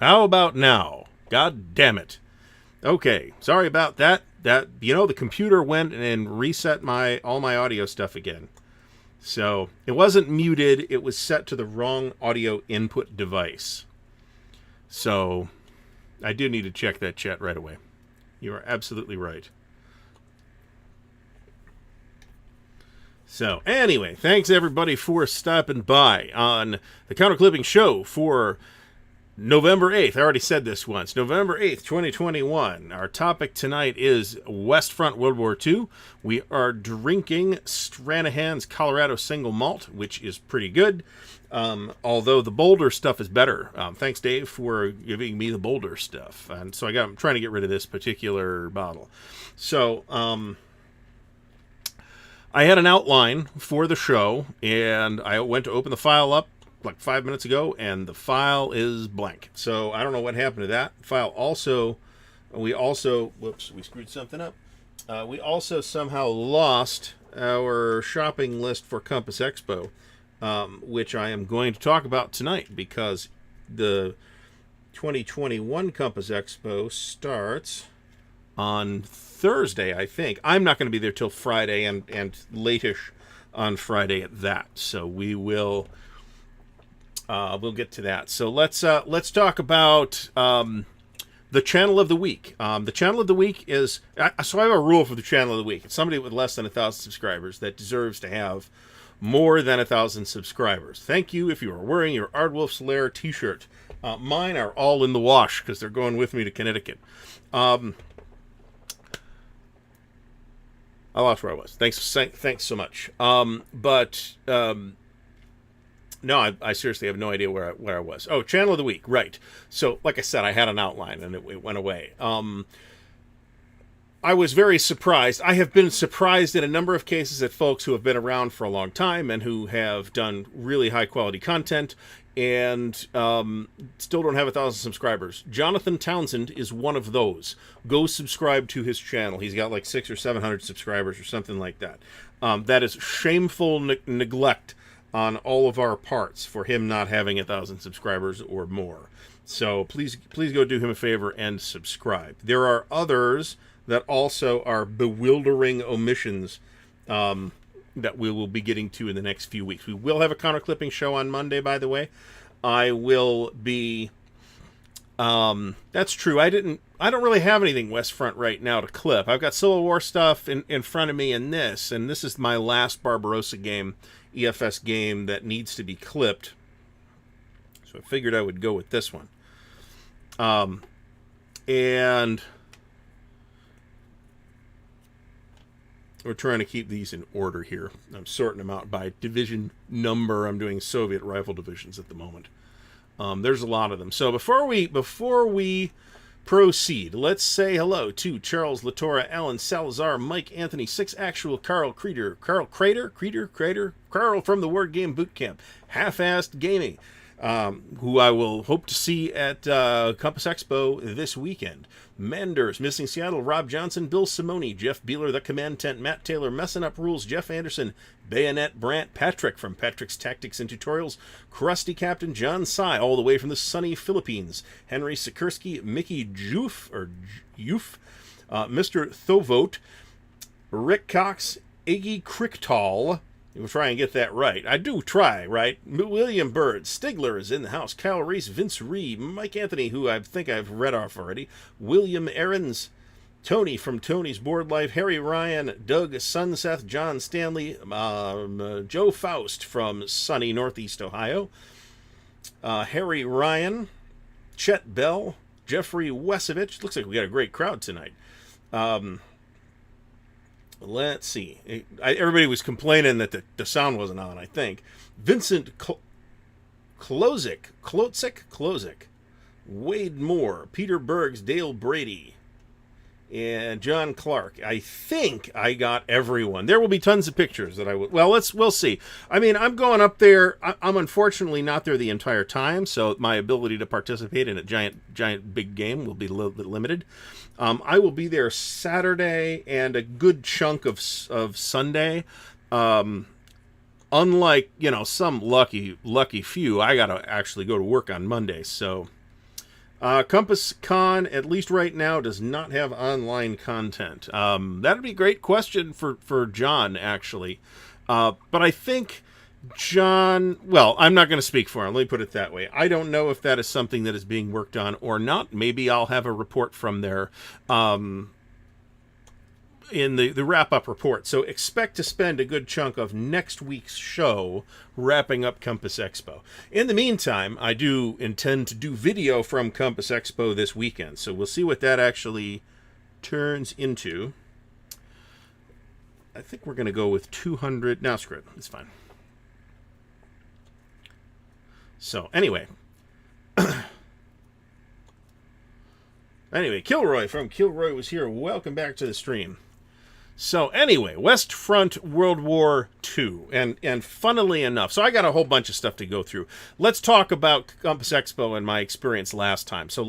How about now? God damn it. Okay, sorry about that. The computer went and reset all my audio stuff again. So, it wasn't muted, it was set to the wrong audio input device. So, I do need to check that chat right away. You are absolutely right. So, anyway, thanks everybody for stopping by on the Counter Clipping Show for November 8th. I already said this once. November 8th, 2021. Our topic tonight is West Front World War II. We are drinking Stranahan's Colorado Single Malt, which is pretty good. Although the Boulder stuff is better. Thanks, Dave, for giving me the Boulder stuff. And so I'm trying to get rid of this particular bottle. So, I had an outline for the show, and I went to open the file up like 5 minutes ago, and the file is blank. So I don't know what happened to that file. We screwed something up. We also somehow lost our shopping list for Compass Expo, which I am going to talk about tonight, because the 2021 Compass Expo starts on Thursday, I think. I'm not going to be there till Friday, and late-ish on Friday at that. So we will we'll get to that. So let's talk about the channel of the week. The channel of the week is so I have a rule for the channel of the week. It's somebody with less than 1,000 subscribers that deserves to have more than 1,000 subscribers. Thank you if you are wearing your Ardwulf's Lair t-shirt. Mine are all in the wash because they're going with me to Connecticut. I lost where I was. Thanks so much. No, I seriously have no idea where I was. Oh, channel of the week, right. So, like I said, I had an outline, and it went away. I was very surprised. I have been surprised in a number of cases at folks who have been around for a long time and who have done really high-quality content and still don't have 1,000 subscribers. Jonathan Townsend is one of those. Go subscribe to his channel. He's got like 600 or 700 subscribers or something like that. That is shameful neglect on all of our parts for him not having 1,000 subscribers or more. So please go do him a favor and subscribe. There are others that also are bewildering omissions that we will be getting to in the next few weeks. We will have a counter clipping show on Monday, by the way. I will be that's true. I don't really have anything West Front right now to clip. I've got Civil War stuff in front of me, and this is my last Barbarossa game, EFS game, that needs to be clipped. So I figured I would go with this one. And we're trying to keep these in order here. I'm sorting them out by division number. I'm doing Soviet rifle divisions at the moment. There's a lot of them. So before we proceed, let's say hello to Charles Latora, Alan Salazar, Mike Anthony, 6 Actual, Carl Creeder, Carl from the Word Game Bootcamp, Half-Assed Gaming, who I will hope to see at Compass Expo this weekend. Manders, Missing Seattle, Rob Johnson, Bill Simone, Jeff Beeler, The Command Tent, Matt Taylor, Messing Up Rules, Jeff Anderson, Bayonet Brant, Patrick from Patrick's Tactics and Tutorials, Krusty Captain, John Sy, all the way from the sunny Philippines, Henry Sikorsky, Mickey Joof, Mr. Thovote, Rick Cox, Iggy Cricktal. We'll try and get that right. I do try, right? William Bird, Stigler is in the house. Kyle Reese, Vince Ree, Mike Anthony, who I think I've read off already. William Aarons, Tony from Tony's Board Life, Harry Ryan, Doug Sunseth, John Stanley, Joe Faust from sunny Northeast Ohio, Harry Ryan, Chet Bell, Jeffrey Wesovich. Looks like we got a great crowd tonight. Let's see. Everybody was complaining that the sound wasn't on, I think. Vincent Klosik, Wade Moore, Peter Bergs, Dale Brady, and John Clark. I think I got everyone. There will be tons of pictures that I will. Well, we'll see. I mean, I'm going up there. I'm unfortunately not there the entire time, so my ability to participate in a giant big game will be a little bit limited. I will be there Saturday and a good chunk of Sunday. Unlike, some lucky few, I got to actually go to work on Monday. So Compass Con, at least right now, does not have online content. That'd be a great question for John, actually. But I think John, well, I'm not going to speak for him. Let me put it that way. I don't know if that is something that is being worked on or not. Maybe I'll have a report from there in the wrap-up report. So expect to spend a good chunk of next week's show wrapping up Compass Expo. In the meantime, I do intend to do video from Compass Expo this weekend. So we'll see what that actually turns into. I think we're going to go with 200. No, screw it. It's fine. So, anyway. Kilroy from Kilroy was here. Welcome back to the stream. So, anyway, West Front World War II. And funnily enough, so I got a whole bunch of stuff to go through. Let's talk about Compass Expo and my experience last time. So,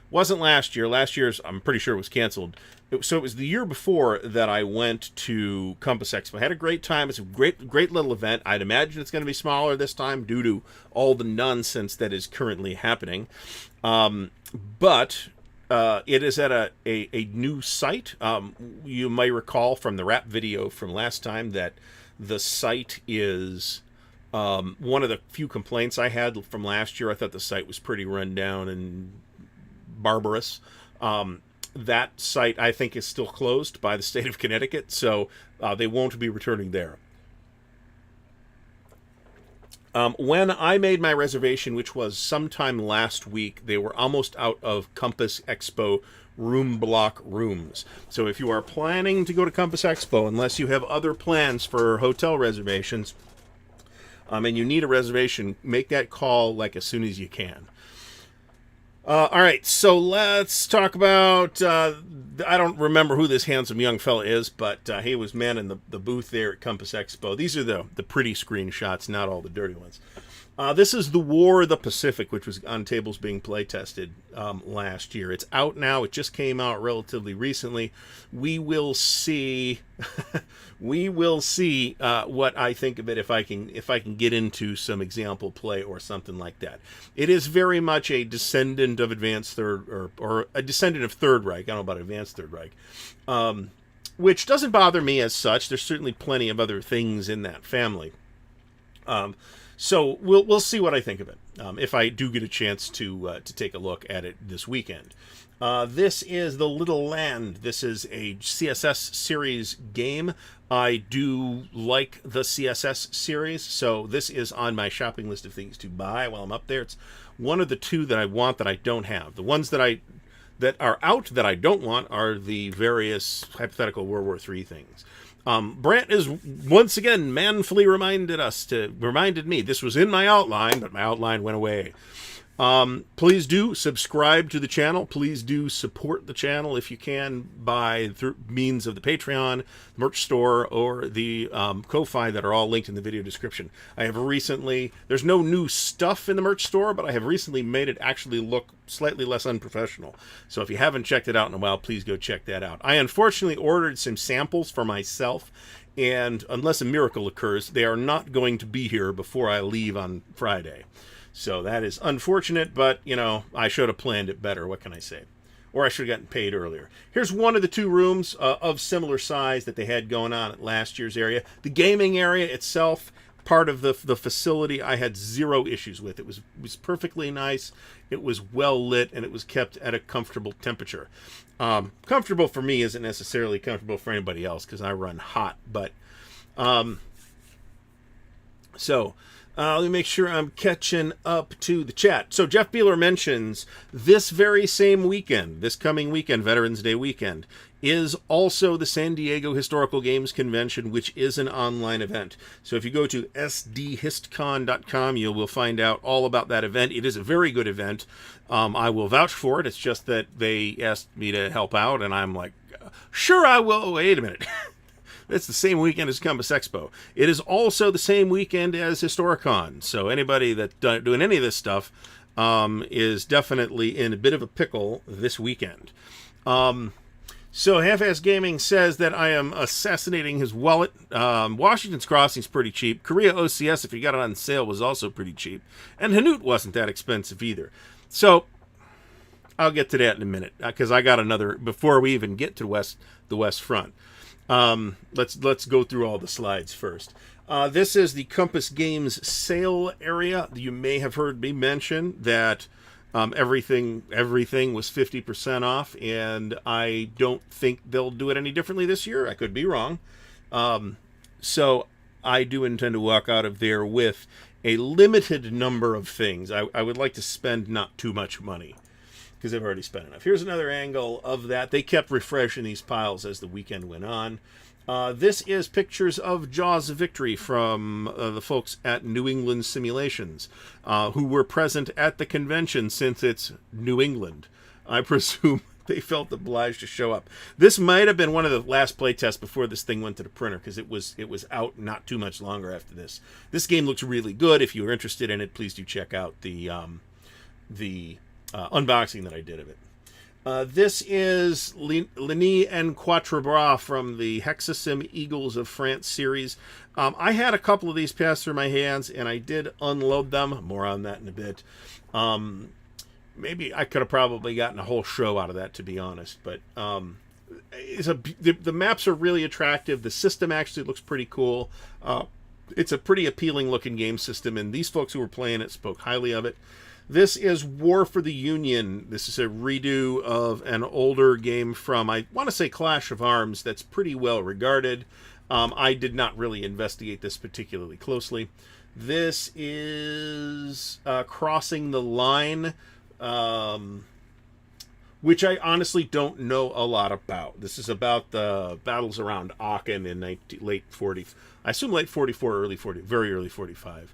wasn't last year. Last year's, I'm pretty sure, was canceled. So it was the year before that I went to Compass Expo. I had a great time. It's a great little event. I'd imagine it's going to be smaller this time due to all the nonsense that is currently happening. But it is at a new site. You may recall from the rap video from last time that the site is one of the few complaints I had from last year. I thought the site was pretty run down and barbarous. That site, I think, is still closed by the state of Connecticut, so they won't be returning there. When I made my reservation, which was sometime last week, they were almost out of Compass Expo room block rooms. So if you are planning to go to Compass Expo, unless you have other plans for hotel reservations, and you need a reservation, make that call like as soon as you can. All right, so let's talk about, I don't remember who this handsome young fella is, but he was manning the booth there at Compass Expo. These are the pretty screenshots, not all the dirty ones. This is The War of the Pacific, which was on tables being play tested last year. It's out now. It just came out relatively recently. We will see. We will see what I think of it if I can get into some example play or something like that. It is very much a descendant of Advanced Third or a descendant of Third Reich. I don't know about Advanced Third Reich, which doesn't bother me as such. There's certainly plenty of other things in that family. So we'll see what I think of it if I do get a chance to take a look at it this weekend. This is The Little Land. This is a CSS series game. I do like the CSS series, so this is on my shopping list of things to buy while I'm up there. It's one of the two that I want that I don't have. The ones that are out that I don't want are the various hypothetical World War III things. Brant is once again manfully reminded me this was in my outline, but my outline went away. Please do subscribe to the channel. Please do support the channel if you can by means of the Patreon, merch store, or the Ko-Fi that are all linked in the video description. There's no new stuff in the merch store, but I have recently made it actually look slightly less unprofessional. So if you haven't checked it out in a while, please go check that out. I unfortunately ordered some samples for myself, and unless a miracle occurs, they are not going to be here before I leave on Friday. So that is unfortunate, but, I should have planned it better. What can I say? Or I should have gotten paid earlier. Here's one of the two rooms of similar size that they had going on at last year's area. The gaming area itself, part of the facility, I had zero issues with. It was perfectly nice. It was well lit, and it was kept at a comfortable temperature. Comfortable for me isn't necessarily comfortable for anybody else because I run hot, but... let me make sure I'm catching up to the chat. So Jeff Beeler mentions this very same weekend, this coming weekend, Veterans Day weekend, is also the San Diego Historical Games Convention, which is an online event. So if you go to sdhistcon.com, you will find out all about that event. It is a very good event. I will vouch for it. It's just that they asked me to help out, and I'm like, sure I will. Wait a minute. It's the same weekend as Compass Expo. It is also the same weekend as Historicon. So anybody that's doing any of this stuff is definitely in a bit of a pickle this weekend. So Half-Ass Gaming says that I am assassinating his wallet. Washington's Crossing's pretty cheap. Korea OCS, if you got it on sale, was also pretty cheap. And Hanut wasn't that expensive either. So I'll get to that in a minute because I got another before we even get to the West Front. Let's go through all the slides first. This is the Compass Games sale area. You may have heard me mention that everything was 50% off, and I don't think they'll do it any differently this year. I could be wrong. So I do intend to walk out of there with a limited number of things. I would like to spend not too much money because I've already spent enough. Here's another angle of that. They kept refreshing these piles as the weekend went on. This is pictures of Jaws of Victory from the folks at New England Simulations, who were present at the convention since it's New England. I presume they felt obliged to show up. This might have been one of the last play tests before this thing went to the printer because it was out not too much longer after this. This game looks really good. If you're interested in it, please do check out the unboxing that I did of it. This is Ligny and Quatre Bras from the Hexasim Eagles of France series. I had a couple of these pass through my hands, and I did unload them. More on that in a bit. Maybe I could have probably gotten a whole show out of that, to be honest. But the maps are really attractive. The system actually looks pretty cool. It's a pretty appealing-looking game system, and these folks who were playing it spoke highly of it. This is War for the Union. This is a redo of an older game from, I want to say, Clash of Arms that's pretty well regarded. I did not really investigate this particularly closely. This is Crossing the Line, which I honestly don't know a lot about. This is about the battles around Aachen in late 40, I assume late 44, early 40, very early 45.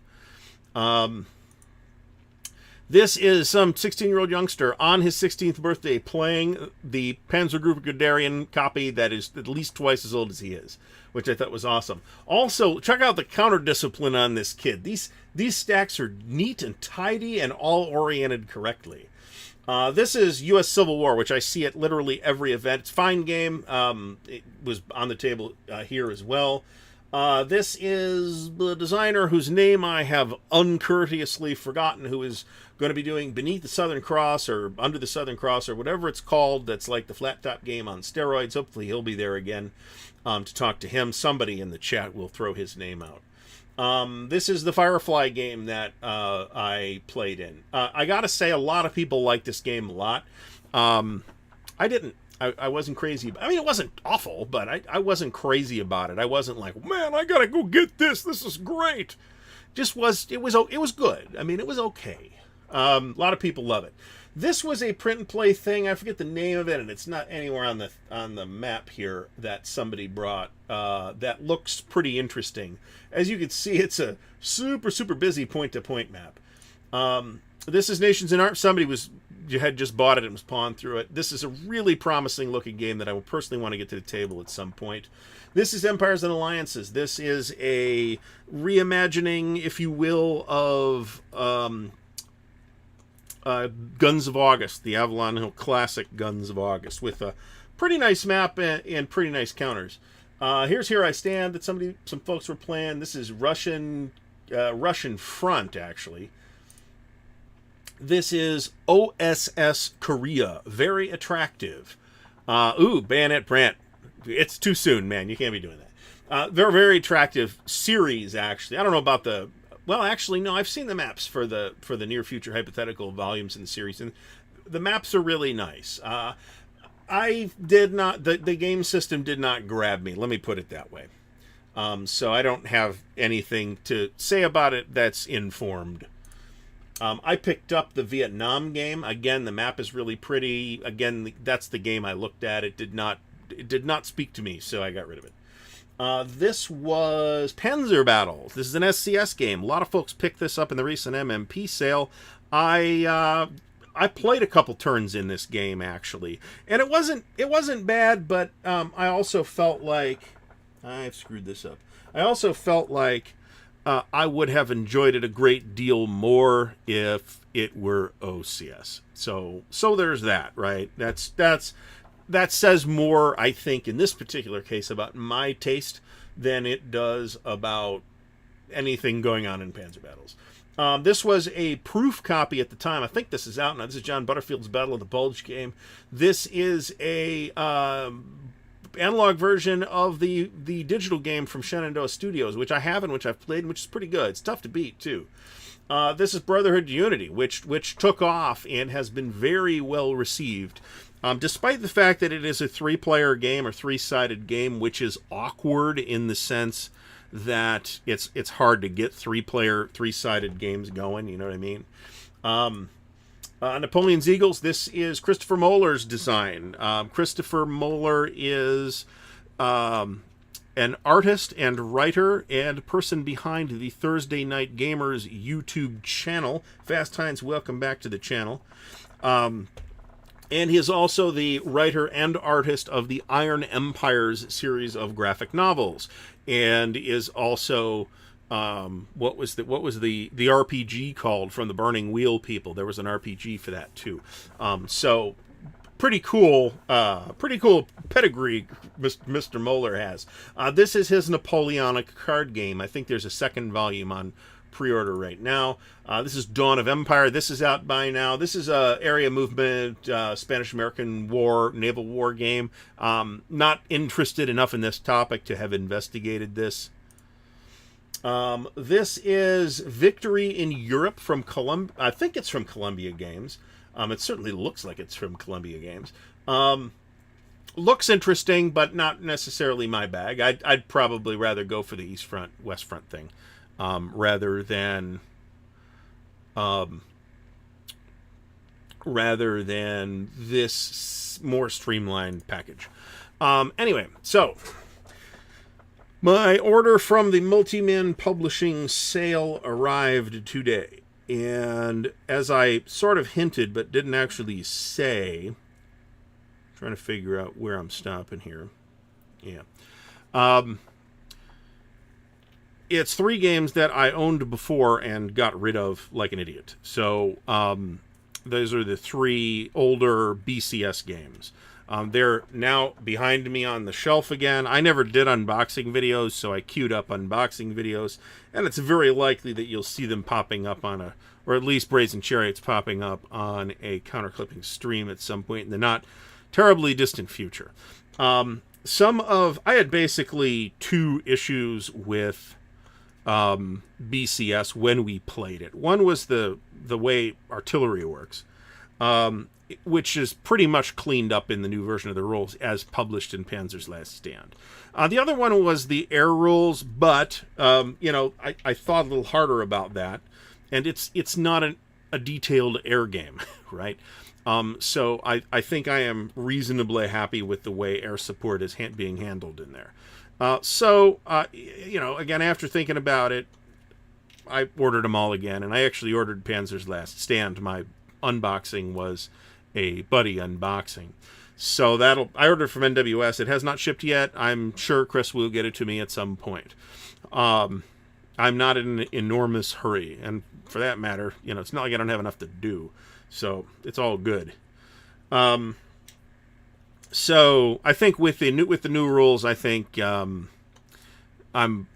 This is some 16-year-old youngster on his 16th birthday playing the Panzergruppe Guderian copy that is at least twice as old as he is, which I thought was awesome. Also, check out the counter discipline on this kid. These stacks are neat and tidy and all oriented correctly. This is U.S. Civil War, which I see at literally every event. It's a fine game. It was on the table here as well. This is the designer whose name I have uncourteously forgotten, who is going to be doing Beneath the Southern Cross or Under the Southern Cross or whatever it's called. That's like the flat top game on steroids. Hopefully he'll be there again to talk to him. Somebody in the chat will throw his name out. This is the Firefly game that I played in. I gotta say, a lot of people like this game a lot. I didn't. I wasn't crazy. I mean, it wasn't awful, but I wasn't crazy about it. I wasn't like, man, I gotta go get this. This is great. It was good. I mean, it was okay. A lot of people love it. This was a print and play thing. I forget the name of it, and it's not anywhere on the map here that somebody brought. That looks pretty interesting. As you can see, it's a super, super busy point-to-point map. This is Nations in Arms. Somebody had just bought it and was pawing through it. This is a really promising looking game that I will personally want to get to the table at some point. This is Empires and Alliances. This is a reimagining, if you will, of Guns of August, the Avalon Hill classic Guns of August, with a pretty nice map and pretty nice counters. Here's Here I Stand that some folks were playing. This is Russian Front, actually. This is OSS Korea. Very attractive. Bayonet Brant. It's too soon, man. You can't be doing that. They're a very attractive series, actually. I don't know about the... Well, actually, no. I've seen the maps for the near future hypothetical volumes in the series, and the maps are really nice. I did not... The game system did not grab me. Let me put it that way. So I don't have anything to say about it that's informed. I picked up the Vietnam game. Again, the map is really pretty. Again, that's the game I looked at. It did not speak to me, so I got rid of it. This was Panzer Battles. This is an SCS game. A lot of folks picked this up in the recent MMP sale. I played a couple turns in this game, actually, and it wasn't bad, but I also felt like I've screwed this up. I also felt like I would have enjoyed it a great deal more if it were OCS. So there's that, right? That says more, I think, in this particular case about my taste than it does about anything going on in Panzer Battles. This was a proof copy at the time. I think this is out now. This is John Butterfield's Battle of the Bulge game. This is a analog version of the digital game from Shenandoah Studios, which I have and which I've played, and which is pretty good. It's tough to beat too. This is Brotherhood Unity, which took off and has been very well received. Despite the fact that it is a 3-player game or 3-sided game, which is awkward in the sense that it's hard to get 3-player, 3-sided games going, you know what I mean? Napoleon's Eagles, this is Christopher Moeller's design. Christopher Moeller is an artist and writer and person behind the Thursday Night Gamers YouTube channel. Fast Hines, welcome back to the channel. And he is also the writer and artist of the Iron Empires series of graphic novels, and is also what was the RPG called from the Burning Wheel people? There was an RPG for that too. So pretty cool pedigree Mr. Moeller has. This is his Napoleonic card game. I think there's a second volume on pre-order right now. This is Dawn of Empire. This is out by now. This is a area movement Spanish-American War, naval war game. Not interested enough in this topic to have investigated this. This is Victory in Europe from Columbia. I think it's from Columbia Games. It certainly looks like it's from Columbia Games. Looks interesting, but not necessarily my bag. I'd probably rather go for the East Front, West Front thing. Rather than this more streamlined package. Anyway, so my order from the Multi-Man Publishing sale arrived today, and as I sort of hinted but didn't actually say, trying to figure out where I'm stopping here. Yeah. It's 3 games that I owned before and got rid of like an idiot. So those are the 3 older BCS games. They're now behind me on the shelf again. I never did unboxing videos, so I queued up unboxing videos. And it's very likely that you'll see them popping up on or at least Brazen Chariots popping up on a counterclipping stream at some point in the not terribly distant future. I had basically 2 issues with BCS when we played it. One was the way artillery works, which is pretty much cleaned up in the new version of the rules as published in Panzer's Last Stand. The other one was the air rules, but I thought a little harder about that, and it's not a detailed air game, right? So I think I am reasonably happy with the way air support is being handled in there. Again, after thinking about it, I ordered them all again, and I actually ordered Panzer's Last Stand. My unboxing was a buddy unboxing. So I ordered from NWS. It has not shipped yet. I'm sure Chris will get it to me at some point. I'm not in an enormous hurry, and for that matter, it's not like I don't have enough to do. So it's all good. So I think with the new rules, I think I'm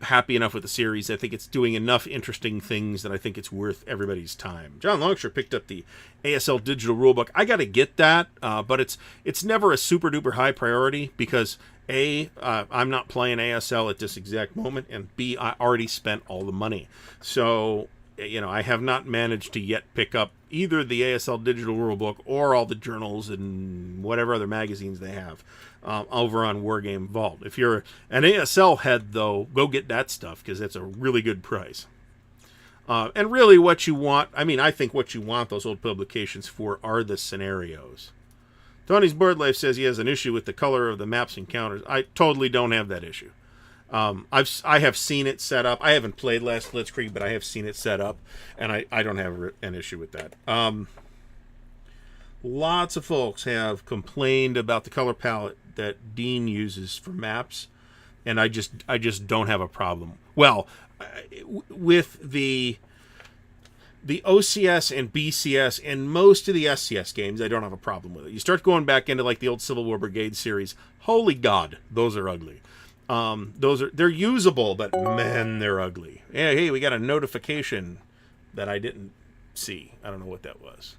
happy enough with the series. I think it's doing enough interesting things that I think it's worth everybody's time. John Longshore picked up the ASL digital rulebook. I got to get that, but it's never a super duper high priority because I'm not playing ASL at this exact moment, and B, I already spent all the money. So I have not managed to yet pick up either the ASL digital rulebook or all the journals and whatever other magazines they have over on Wargame Vault. If you're an ASL head, though, go get that stuff because it's a really good price. And really what you want, I think what you want those old publications for are the scenarios. Tony's Bird Life says he has an issue with the color of the maps and counters. I totally don't have that issue. I have seen it set up. I haven't played Last Blitzkrieg, but I have seen it set up, and I don't have an issue with that. Lots of folks have complained about the color palette that Dean uses for maps, and I just don't have a problem. Well, with the OCS and BCS and most of the SCS games, I don't have a problem with it. You start going back into like the old Civil War Brigade series. Holy God, those are ugly. They're usable, but man, they're ugly. Hey, we got a notification. that I didn't see. I don't know what that was.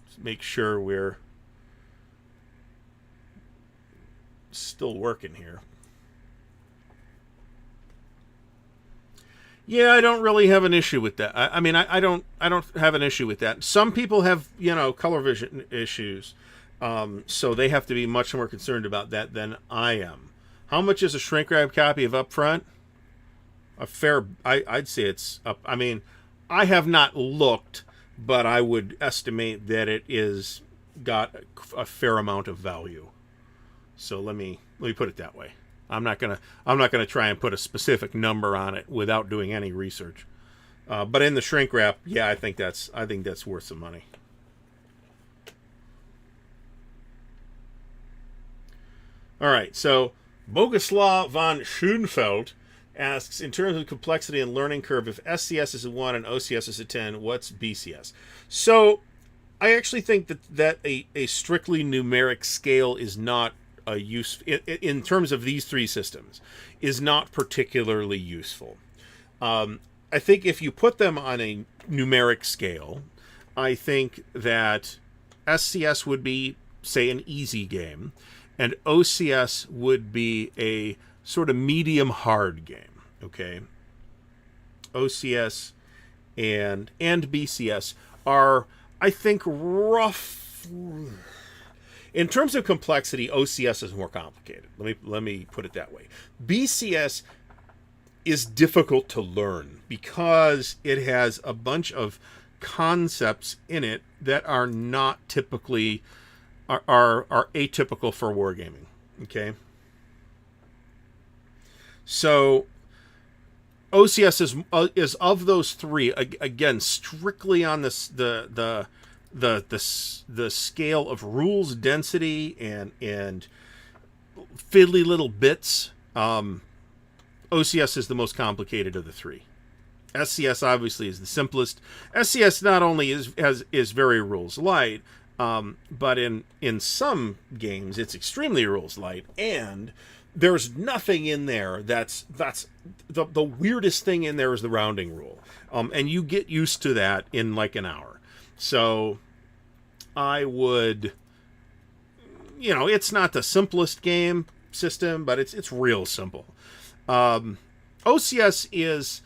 Let's make sure we're still working here. Yeah, I don't really have an issue with that. I mean, I don't have an issue with that. Some people have, color vision issues, so they have to be much more concerned about that than I am. How much is a shrink wrap copy of Upfront? A fair, I'd say it's up. I mean, I have not looked, but I would estimate that it is got a fair amount of value. So let me put it that way. I'm not gonna try and put a specific number on it without doing any research. But in the shrink wrap, yeah, I think that's worth some money. All right, so Boguslaw von Schoenfeld asks, in terms of complexity and learning curve, if SCS is a 1 and OCS is a 10, what's BCS? So I actually think that a strictly numeric scale is not a use in terms of these three systems, is not particularly useful. I think if you put them on a numeric scale, I think that SCS would be, say, an easy game, and OCS would be a sort of medium hard game. Okay, OCS and BCS are, I think, rough. In terms of complexity, OCS is more complicated. Let me put it that way. BCS is difficult to learn because it has a bunch of concepts in it that are not typically are atypical for wargaming. Okay. So OCS is of those three, again, strictly on this the scale of rules density and fiddly little bits. OCS is the most complicated of the three. SCS obviously is the simplest. SCS not only is very rules light, but in some games it's extremely rules light, and there's nothing in there that's the weirdest thing in there is the rounding rule, and you get used to that in like an hour. So I would, it's not the simplest game system, but it's real simple. OCS is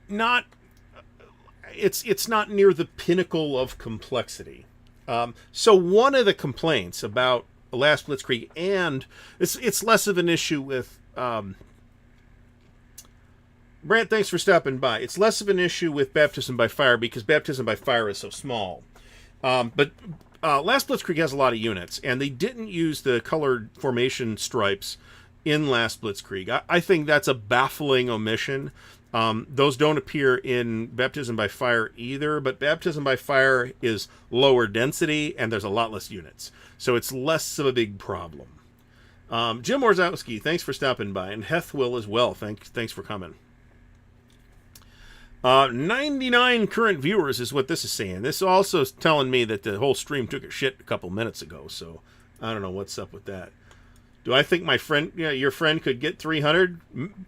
not, it's not near the pinnacle of complexity. So one of the complaints about Last Blitzkrieg, and it's less of an issue with Brant, thanks for stopping by. It's less of an issue with Baptism by Fire because Baptism by Fire is so small. But Last Blitzkrieg has a lot of units, and they didn't use the colored formation stripes in Last Blitzkrieg. I think that's a baffling omission. Those don't appear in Baptism by Fire either, but Baptism by Fire is lower density, and there's a lot less units. So it's less of a big problem. Jim Orzowski, thanks for stopping by, and Hethwill as well. Thanks for coming. 99 current viewers is what this is saying. This also is telling me that the whole stream took a shit a couple minutes ago, so I don't know what's up with that. Do I think my friend, your friend could get 300?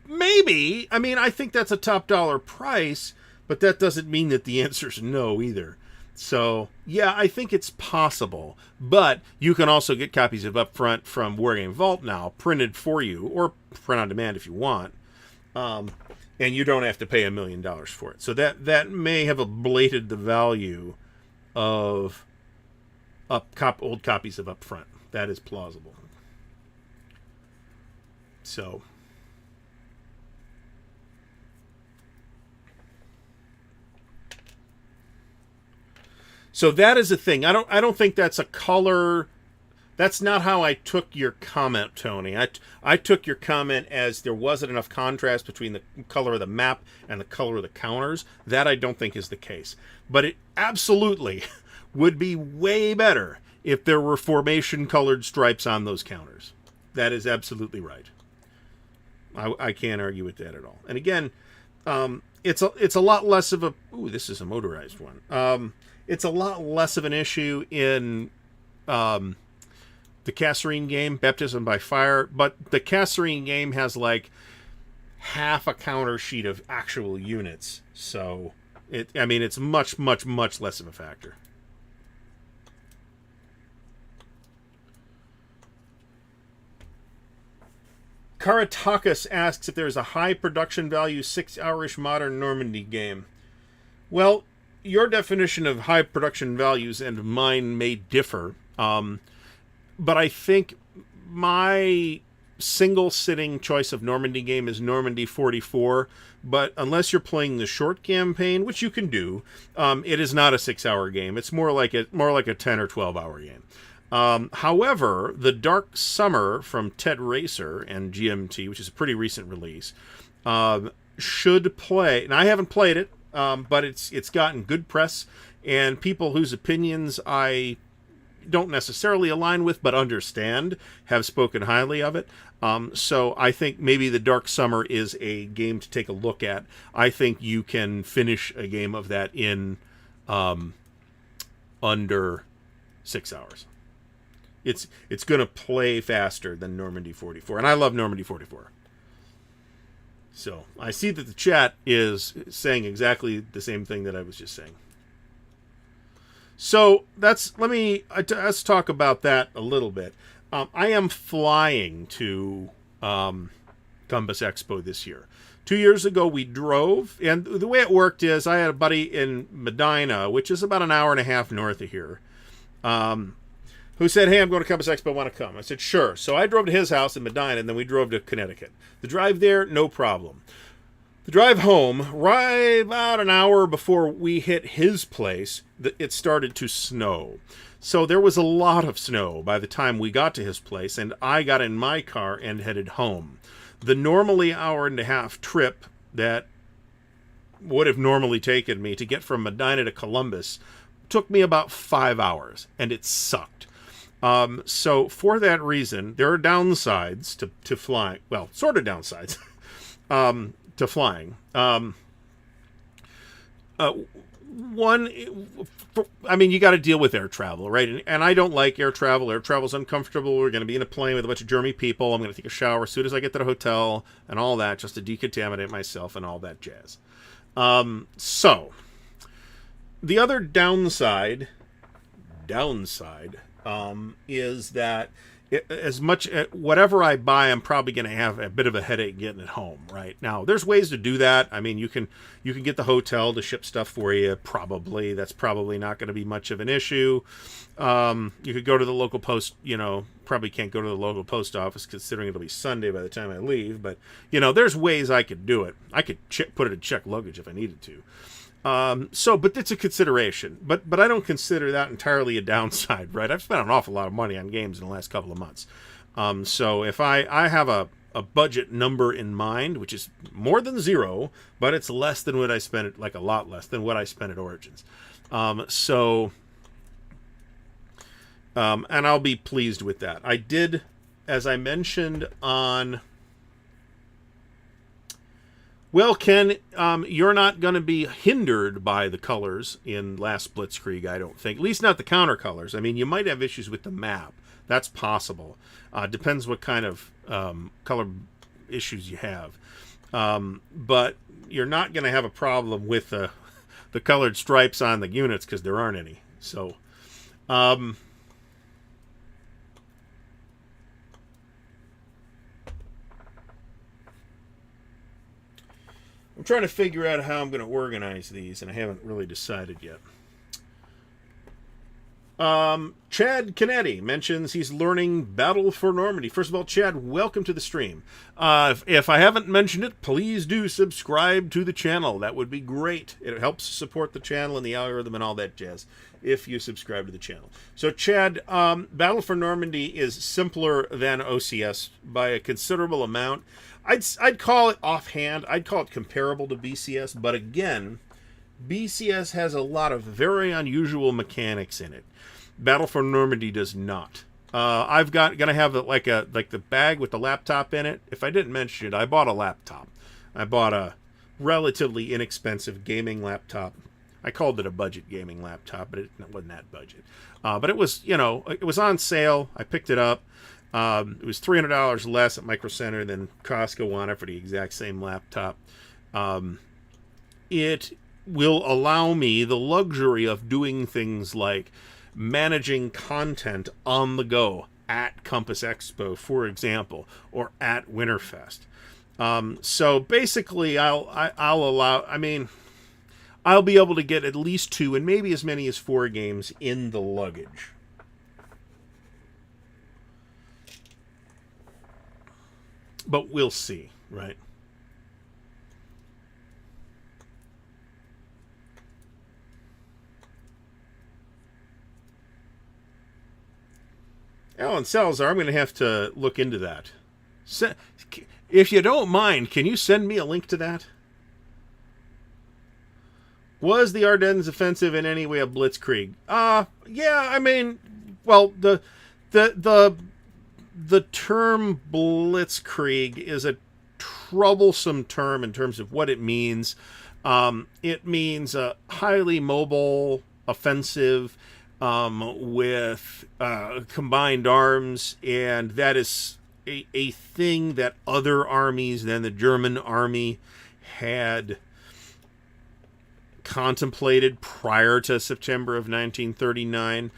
Maybe. I mean, I think that's a top dollar price, but that doesn't mean that the answer's no either. So, yeah, I think it's possible. But you can also get copies of Upfront from Wargame Vault now, printed for you, or print on demand if you want. And you don't have to pay $1 million for it. So that may have ablated the value of old copies of Upfront. That is plausible. So that is a thing. I don't think that's a color. That's not how I took your comment, Tony. I took your comment as there wasn't enough contrast between the color of the map and the color of the counters. That I don't think is the case. But it absolutely would be way better if there were formation-colored stripes on those counters. That is absolutely right. I can't argue with that at all. And again, it's a lot less of a... Ooh, this is a motorized one. It's a lot less of an issue in... the Kasserine game, Baptism by Fire, but the Kasserine game has like half a counter sheet of actual units. So, it's much, much, much less of a factor. Karatakas asks if there's a high production value 6-hour-ish modern Normandy game. Well, your definition of high production values and mine may differ. But I think my single sitting choice of Normandy game is Normandy 44. But unless you're playing the short campaign, which you can do, it is not a 6-hour game. It's more like a 10 or 12-hour game. However, The Dark Summer from Ted Racer and GMT, which is a pretty recent release, should play. And I haven't played it, but it's gotten good press, and people whose opinions I don't necessarily align with but understand have spoken highly of it. So I think maybe The Dark Summer is a game to take a look at. I think you can finish a game of that in under 6 hours. It's going to play faster than Normandy 44, and I love Normandy 44. So I see that the chat is saying exactly the same thing that I was just saying. So let's talk about that a little bit. I am flying to Compass Expo this year. 2 years ago we drove, and the way it worked is I had a buddy in Medina, which is about an hour and a half north of here, who said, "Hey, I'm going to Compass Expo, want to come?" I said, "Sure." So I drove to his house in Medina, and then we drove to Connecticut. The drive there, no problem. The drive home, right about an hour before we hit his place, it started to snow. So there was a lot of snow by the time we got to his place, and I got in my car and headed home. The normally hour and a half trip that would have normally taken me to get from Medina to Columbus took me about 5 hours, and it sucked. So for that reason, there are downsides to flying. Well, sort of downsides to flying. One, you got to deal with air travel, right? And I don't like air travel. Air travel's uncomfortable. We're going to be in a plane with a bunch of germy people. I'm going to take a shower as soon as I get to the hotel and all that, just to decontaminate myself and all that jazz. So the other downside is that as much whatever I buy, I'm probably going to have a bit of a headache getting it home. Right now, there's ways to do that. I mean, you can get the hotel to ship stuff for you. Probably that's probably not going to be much of an issue. You could go to the local post. Probably can't go to the local post office considering it'll be Sunday by the time I leave. But there's ways I could do it. I could put it in checked luggage if I needed to. But it's a consideration. But I don't consider that entirely a downside, right? I've spent an awful lot of money on games in the last couple of months. So if I have a budget number in mind, which is more than zero, but it's less than what I spent, like a lot less than what I spent at Origins. And I'll be pleased with that. I did, as I mentioned on... Well, Ken, you're not going to be hindered by the colors in Last Blitzkrieg, I don't think. At least not the counter colors. I mean, you might have issues with the map. That's possible. Depends what kind of color issues you have. But you're not going to have a problem with the colored stripes on the units because there aren't any. So... I'm trying to figure out how I'm going to organize these, and I haven't really decided yet. Chad Canetti mentions he's learning Battle for Normandy. First of all, Chad, welcome to the stream. If I haven't mentioned it, please do subscribe to the channel. That would be great. It helps support the channel and the algorithm and all that jazz if you subscribe to the channel. So, Chad, Battle for Normandy is simpler than OCS by a considerable amount. I'd call it offhand, I'd call it comparable to BCS, but again, BCS has a lot of very unusual mechanics in it. Battle for Normandy does not. I've gonna have like the bag with the laptop in it. If I didn't mention it, I bought a laptop. I bought a relatively inexpensive gaming laptop. I called it a budget gaming laptop, but it wasn't that budget. But it was, it was on sale. I picked it up. It was $300 less at Micro Center than Costco wanted for the exact same laptop. It will allow me the luxury of doing things like managing content on the go at Compass Expo, for example, or at Winterfest. So basically, I'll allow. I mean, I'll be able to get at least 2 and maybe as many as 4 games in the luggage. But we'll see, right? Alan Salazar, I'm going to have to look into that. If you don't mind, can you send me a link to that? Was the Ardennes offensive in any way a blitzkrieg? Yeah, I mean, well, the term blitzkrieg is a troublesome term in terms of what it means. It means a highly mobile offensive with combined arms, and that is a thing that other armies than the German army had contemplated prior to September of 1939.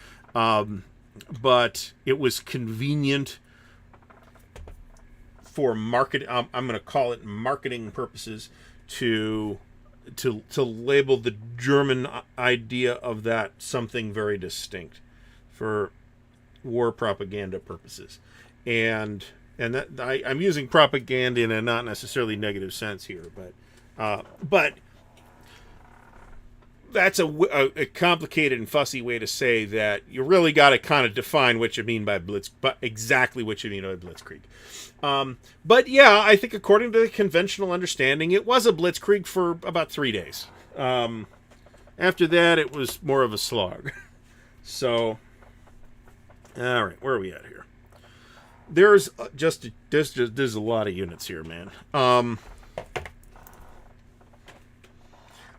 But it was convenient for market. I'm going to call it marketing purposes to label the German idea of that something very distinct for war propaganda purposes, and that I'm using propaganda in a not necessarily negative sense here, but that's a complicated and fussy way to say that you really got to kind of define what you mean by exactly what you mean by blitzkrieg. But yeah, I think according to the conventional understanding, it was a blitzkrieg for about 3 days. After that, it was more of a slog. So, all right, where are we at here? There's a lot of units here, man.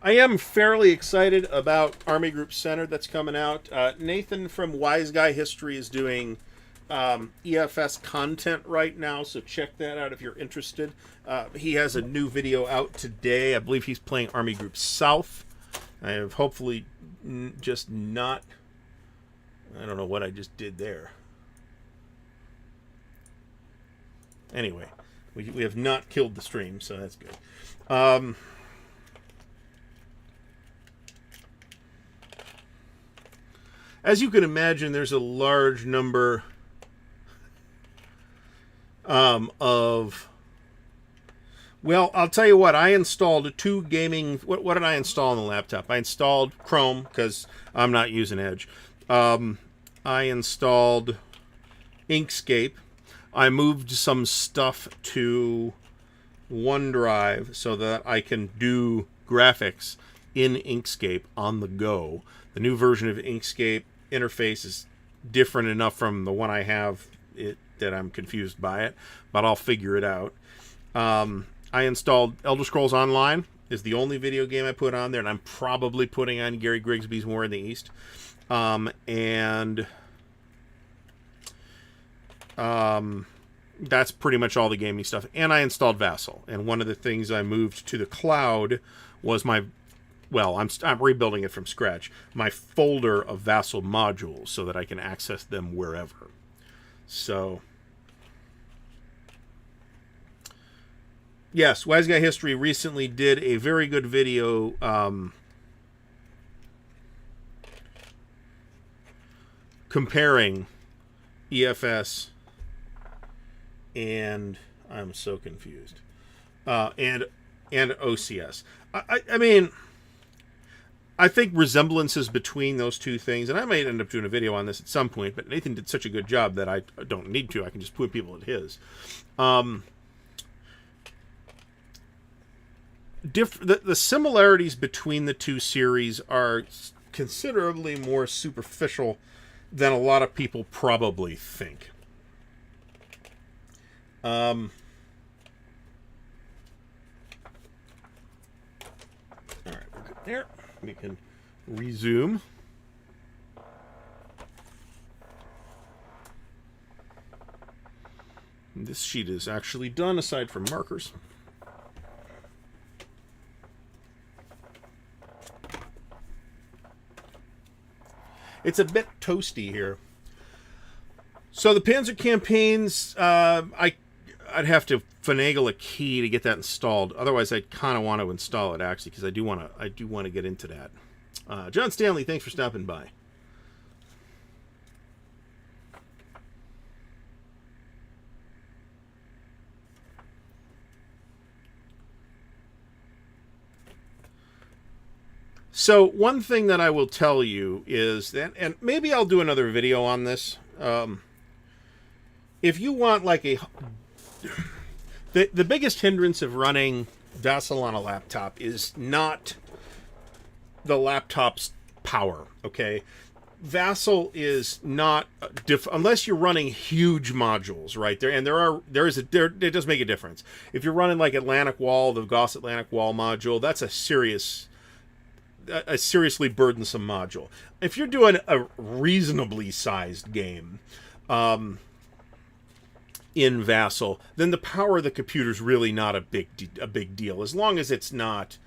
I am fairly excited about Army Group Center that's coming out. Nathan from Wise Guy History is doing EFS content right now, so check that out if you're interested. He has a new video out today. I believe he's playing Army Group South. I have hopefully just not... I don't know what I just did there. Anyway, we have not killed the stream, so that's good. As you can imagine, there's a large number of... Well, I'll tell you what. I installed 2 gaming... What did I install on the laptop? I installed Chrome, because I'm not using Edge. I installed Inkscape. I moved some stuff to OneDrive so that I can do graphics in Inkscape on the go. The new version of Inkscape interface is different enough from the one I have that I'm confused by it, but I'll figure it out. I installed Elder Scrolls Online. Is the only video game I put on there, and I'm probably putting on Gary Grigsby's War in the East. That's pretty much all the gaming stuff. And I installed Vassal. And one of the things I moved to the cloud was my... Well, I'm rebuilding it from scratch. My folder of Vassal modules so that I can access them wherever. So, yes, Wise Guy History recently did a very good video comparing EFS and I'm so confused and OCS. I mean, I think resemblances between those two things, and I might end up doing a video on this at some point, but Nathan did such a good job that I don't need to. I can just put people at his. The similarities between the two series are considerably more superficial than a lot of people probably think. All right, we're good there. We can resume. This sheet is actually done, aside from markers. It's a bit toasty here. So the Panzer campaigns, I'd have to finagle a key to get that installed. Otherwise, I kind of want to install it actually, because I do want to get into that. John Stanley, thanks for stopping by. So one thing that I will tell you is that, and maybe I'll do another video on this. If you want like the biggest hindrance of running Vassal on a laptop is not the laptop's power. Okay, Vassal is not unless you're running huge modules, right there, and it does make a difference. If you're running like Atlantic Wall, the Gauss Atlantic Wall module, that's a seriously burdensome module. If you're doing a reasonably sized game in Vassal, then the power of the computer is really not a big deal, as long as it's not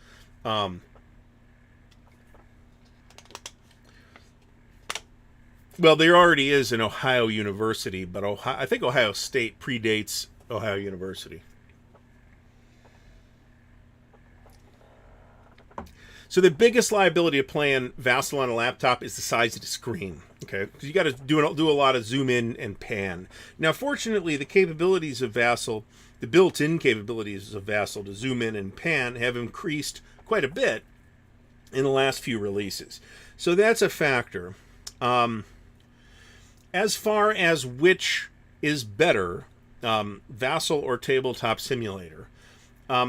well, there already is an Ohio University, but I think Ohio State predates Ohio University. So the biggest liability of playing Vassal on a laptop is the size of the screen. Okay, because you got to do a lot of zoom in and pan. Now, fortunately, the capabilities of Vassal, the built-in capabilities of Vassal to zoom in and pan, have increased quite a bit in the last few releases. So that's a factor. As far as which is better, Vassal or Tabletop Simulator,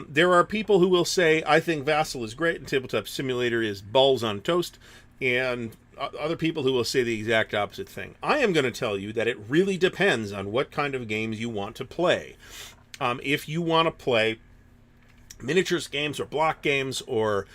there are people who will say, I think Vassal is great and Tabletop Simulator is balls on toast, and other people who will say the exact opposite thing. I am going to tell you that it really depends on what kind of games you want to play. If you want to play miniatures games or block games, or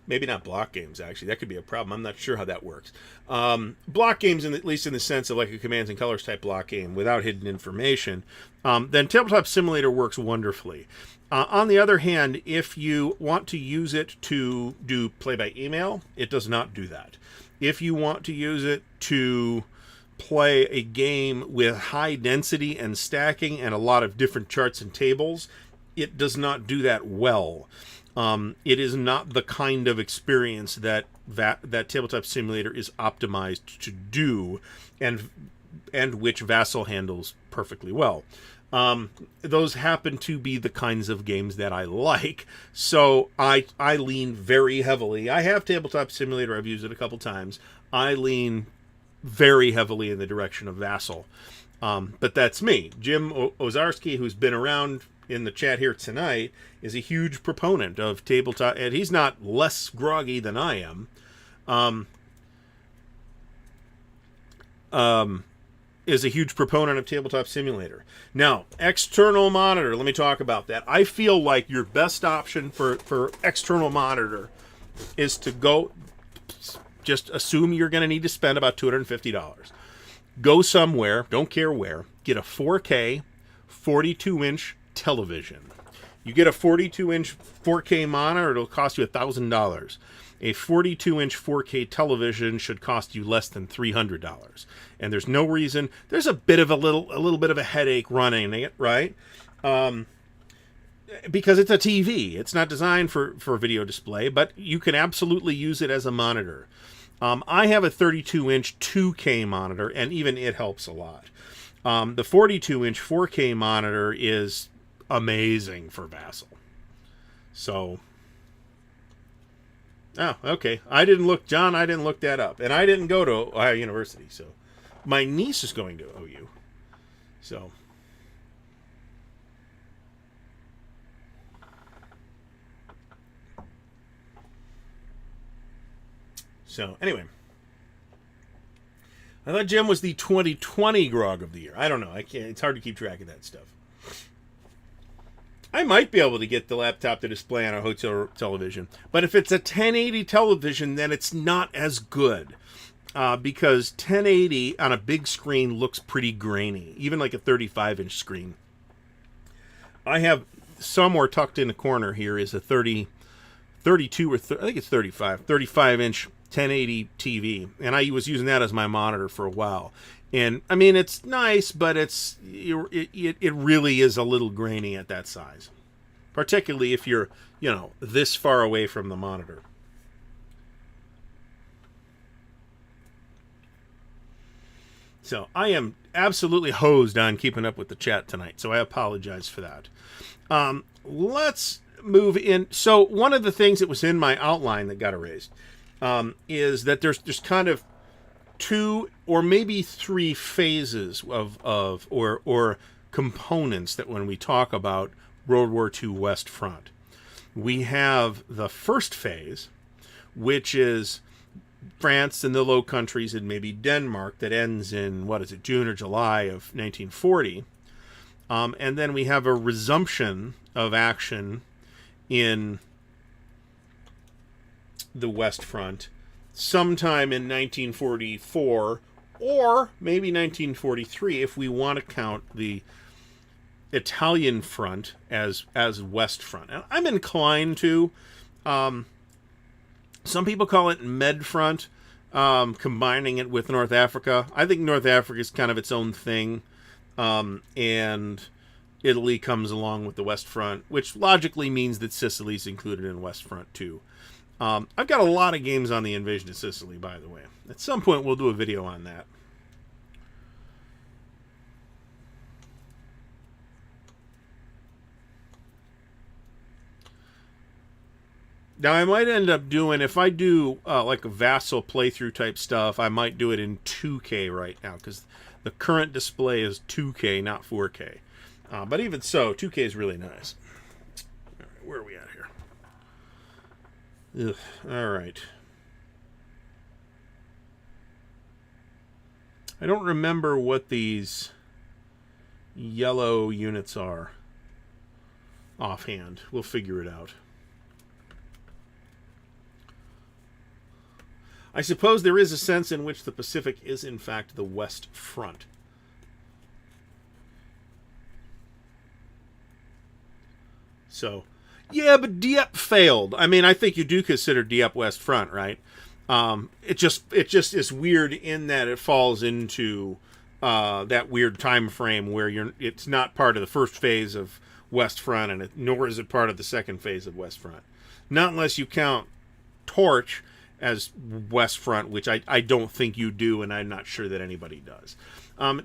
maybe not block games, actually, that could be a problem. I'm not sure how that works. Block games, at least in the sense of like a Commands and Colors type block game without hidden information, then Tabletop Simulator works wonderfully. On the other hand, if you want to use it to do play by email, it does not do that. If you want to use it to play a game with high density and stacking and a lot of different charts and tables, it does not do that well. It is not the kind of experience that Tabletop Simulator is optimized to do, and which Vassal handles perfectly well. Those happen to be the kinds of games that I like, so I lean very heavily. I have Tabletop Simulator, I've used it a couple times. I lean very heavily in the direction of Vassal. But that's me. Jim Ozarski, who's been around in the chat here tonight, is a huge proponent of Tabletop, and he's not less groggy than I am. Is a huge proponent of Tabletop Simulator. Now, external monitor, let me talk about that. I feel like your best option for external monitor is to go, just assume you're going to need to spend about $250. Go somewhere, don't care where, get a 4K, 42-inch television. You get a 42-inch 4K monitor, it'll cost you $1,000. A 42-inch 4K television should cost you less than $300, and there's no reason. There's a little bit of a headache running it, right? Because it's a TV. It's not designed for video display, but you can absolutely use it as a monitor. I have a 32-inch 2K monitor, and even it helps a lot. The 42-inch 4K monitor is amazing for Vassal. So. Oh, okay. I didn't look that up. And I didn't go to Ohio University, so my niece is going to OU. So anyway. I thought Jim was the 2020 Grog of the Year. I don't know. It's hard to keep track of that stuff. I might be able to get the laptop to display on a hotel television, but if it's a 1080 television, then it's not as good. because 1080 on a big screen looks pretty grainy, even like a 35-inch screen. I have somewhere tucked in the corner here is a 32 or I think it's 35-inch 1080 TV, and I was using that as my monitor for a while. And I mean, it's nice, but it really is a little grainy at that size, particularly if you're, you know, this far away from the monitor. So I am absolutely hosed on keeping up with the chat tonight, so I apologize for that. Let's move in. So one of the things that was in my outline that got erased is that there's kind of 2 or maybe 3 phases or components that when we talk about World War II West Front. We have the first phase, which is France and the Low Countries and maybe Denmark, that ends in, what is it, June or July of 1940. And then we have a resumption of action in the West Front sometime in 1944 or maybe 1943 if we want to count the Italian front as West Front. And I'm inclined to. Some people call it Med Front, combining it with North Africa. I think North Africa is kind of its own thing, and Italy comes along with the West Front, which logically means that Sicily's included in West Front too. I've got a lot of games on the invasion of Sicily, by the way. At some point, we'll do a video on that. Now, I might end up doing, if I do like a Vassal playthrough type stuff, I might do it in 2K right now, because the current display is 2K, not 4K. But even so, 2K is really nice. All right, where are we at here? Ugh, all right. I don't remember what these yellow units are offhand. We'll figure it out. I suppose there is a sense in which the Pacific is, in fact, the West Front. So, yeah, but Dieppe failed. I mean, I think you do consider Dieppe West Front, right? It just is weird in that it falls into that weird time frame where it's not part of the first phase of West Front, and nor is it part of the second phase of West Front. Not unless you count Torch as West Front, which I don't think you do, and I'm not sure that anybody does.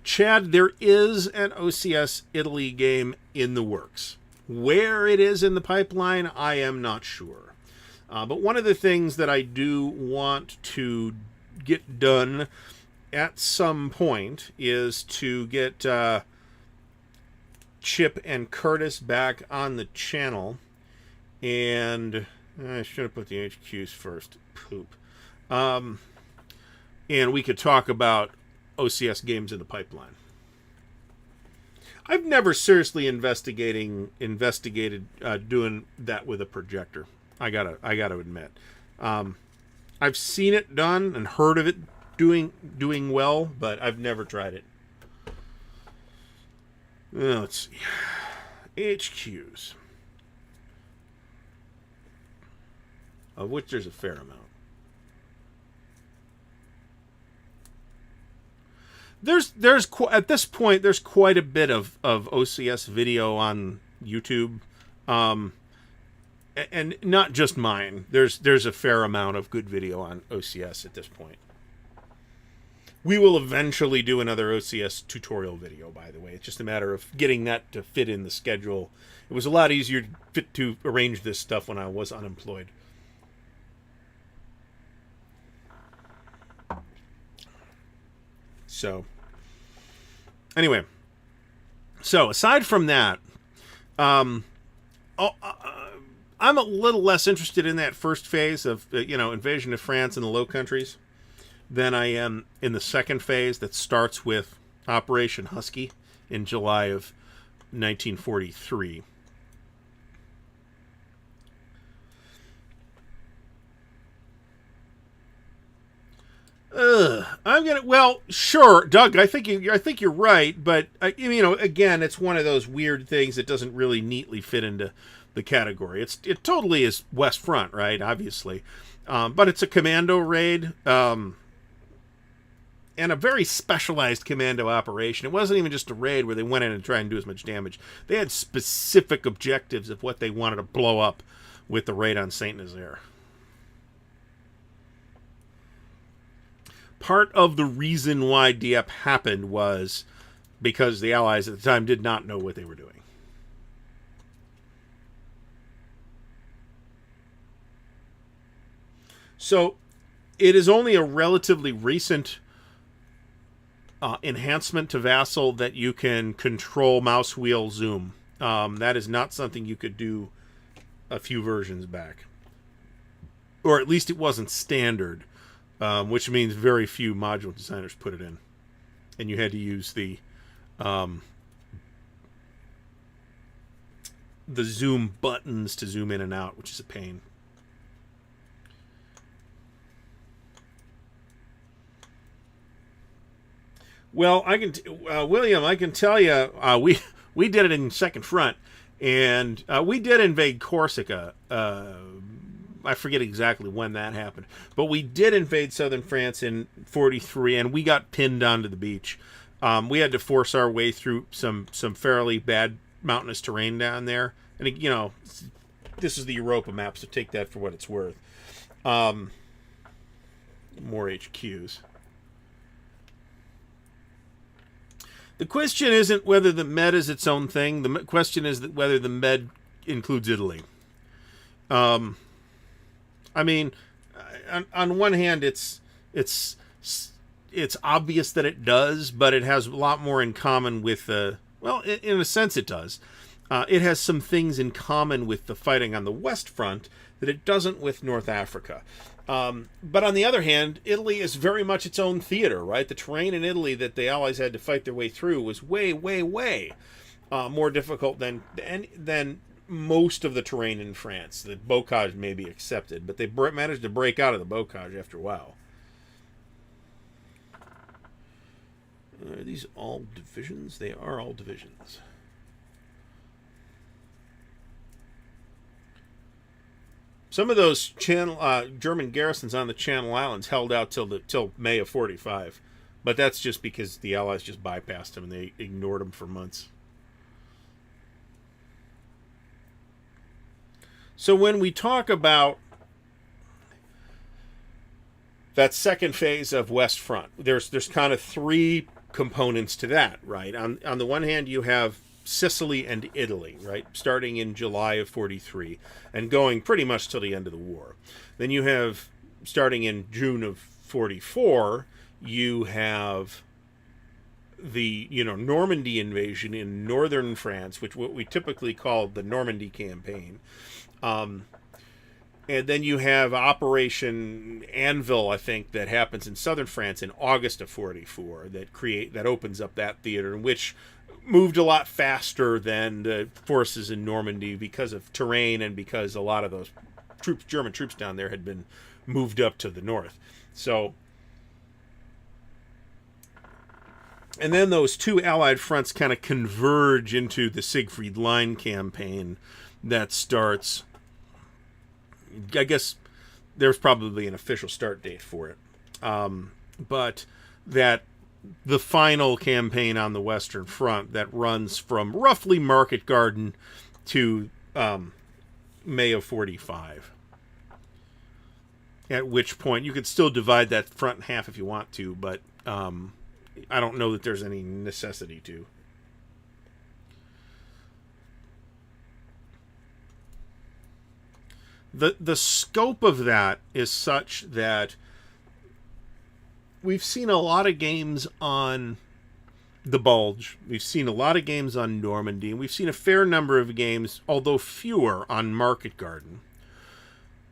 Chad, there is an OCS Italy game in the works. Where it is in the pipeline, I am not sure. But one of the things that I do want to get done at some point is to get Chip and Curtis back on the channel. And I should have put the HQs first. Poop. And we could talk about OCS games in the pipeline. I've never seriously investigated doing that with a projector. I gotta admit. I've seen it done and heard of it doing well, but I've never tried it. Let's see. HQs. Of which there's a fair amount. There's at this point there's quite a bit of OCS video on YouTube, and not just mine. There's a fair amount of good video on OCS at this point. We will eventually do another OCS tutorial video, by the way. It's just a matter of getting that to fit in the schedule. It was a lot easier to arrange this stuff when I was unemployed. So, anyway, so aside from that, I'm a little less interested in that first phase of, invasion of France and the Low Countries than I am in the second phase that starts with Operation Husky in July of 1943. Ugh. Well, sure, Doug. I think you're right, but again, it's one of those weird things that doesn't really neatly fit into the category. It totally is West Front, right? Obviously, but it's a commando raid. And a very specialized commando operation. It wasn't even just a raid where they went in and tried and do as much damage. They had specific objectives of what they wanted to blow up with the raid on Saint Nazaire. Part of the reason why Dieppe happened was because the Allies at the time did not know what they were doing. So it is only a relatively recent enhancement to Vassal that you can control mouse wheel zoom. That is not something you could do a few versions back. Or at least it wasn't standard, which means very few module designers put it in. And you had to use the zoom buttons to zoom in and out, which is a pain. Well, William, I can tell you, we did it in Second Front, and we did invade Corsica. I forget exactly when that happened, but we did invade southern France in 43, and we got pinned onto the beach. We had to force our way through some fairly bad mountainous terrain down there, and this is the Europa map, so take that for what it's worth. More HQs. The question isn't whether the Med is its own thing. The question is whether the Med includes Italy. I mean, on one hand, it's obvious that it does, but it has a lot more in common with well, in a sense, it does. It has some things in common with the fighting on the West Front that it doesn't with North Africa. But on the other hand, Italy is very much its own theater, right? The terrain in Italy that the Allies had to fight their way through was way, way, way more difficult than most of the terrain in France. The bocage may be accepted, but they managed to break out of the bocage after a while. Are these all divisions? They are all divisions. Some of those German garrisons on the Channel Islands held out till May of 45, but that's just because the Allies just bypassed them and they ignored them for months. So when we talk about that second phase of West Front, there's kind of three components to that, right? On the one hand, you have Sicily and Italy, right? Starting in July of 43 and going pretty much till the end of the war. Then you have, starting in June of 44, you have the Normandy invasion in northern France, which what we typically call the Normandy campaign. And then you have Operation Anvil, I think, that happens in southern France in August of 44 that opens up that theater, in which moved a lot faster than the forces in Normandy because of terrain and because a lot of those German troops down there had been moved up to the north. So, and then those two Allied fronts kind of converge into the Siegfried Line campaign that starts, I guess there's probably an official start date for it. But that the final campaign on the Western Front that runs from roughly Market Garden to May of 45. At which point you could still divide that front in half if you want to, but I don't know that there's any necessity to. The scope of that is such that we've seen a lot of games on the Bulge. We've seen a lot of games on Normandy. And we've seen a fair number of games, although fewer, on Market Garden.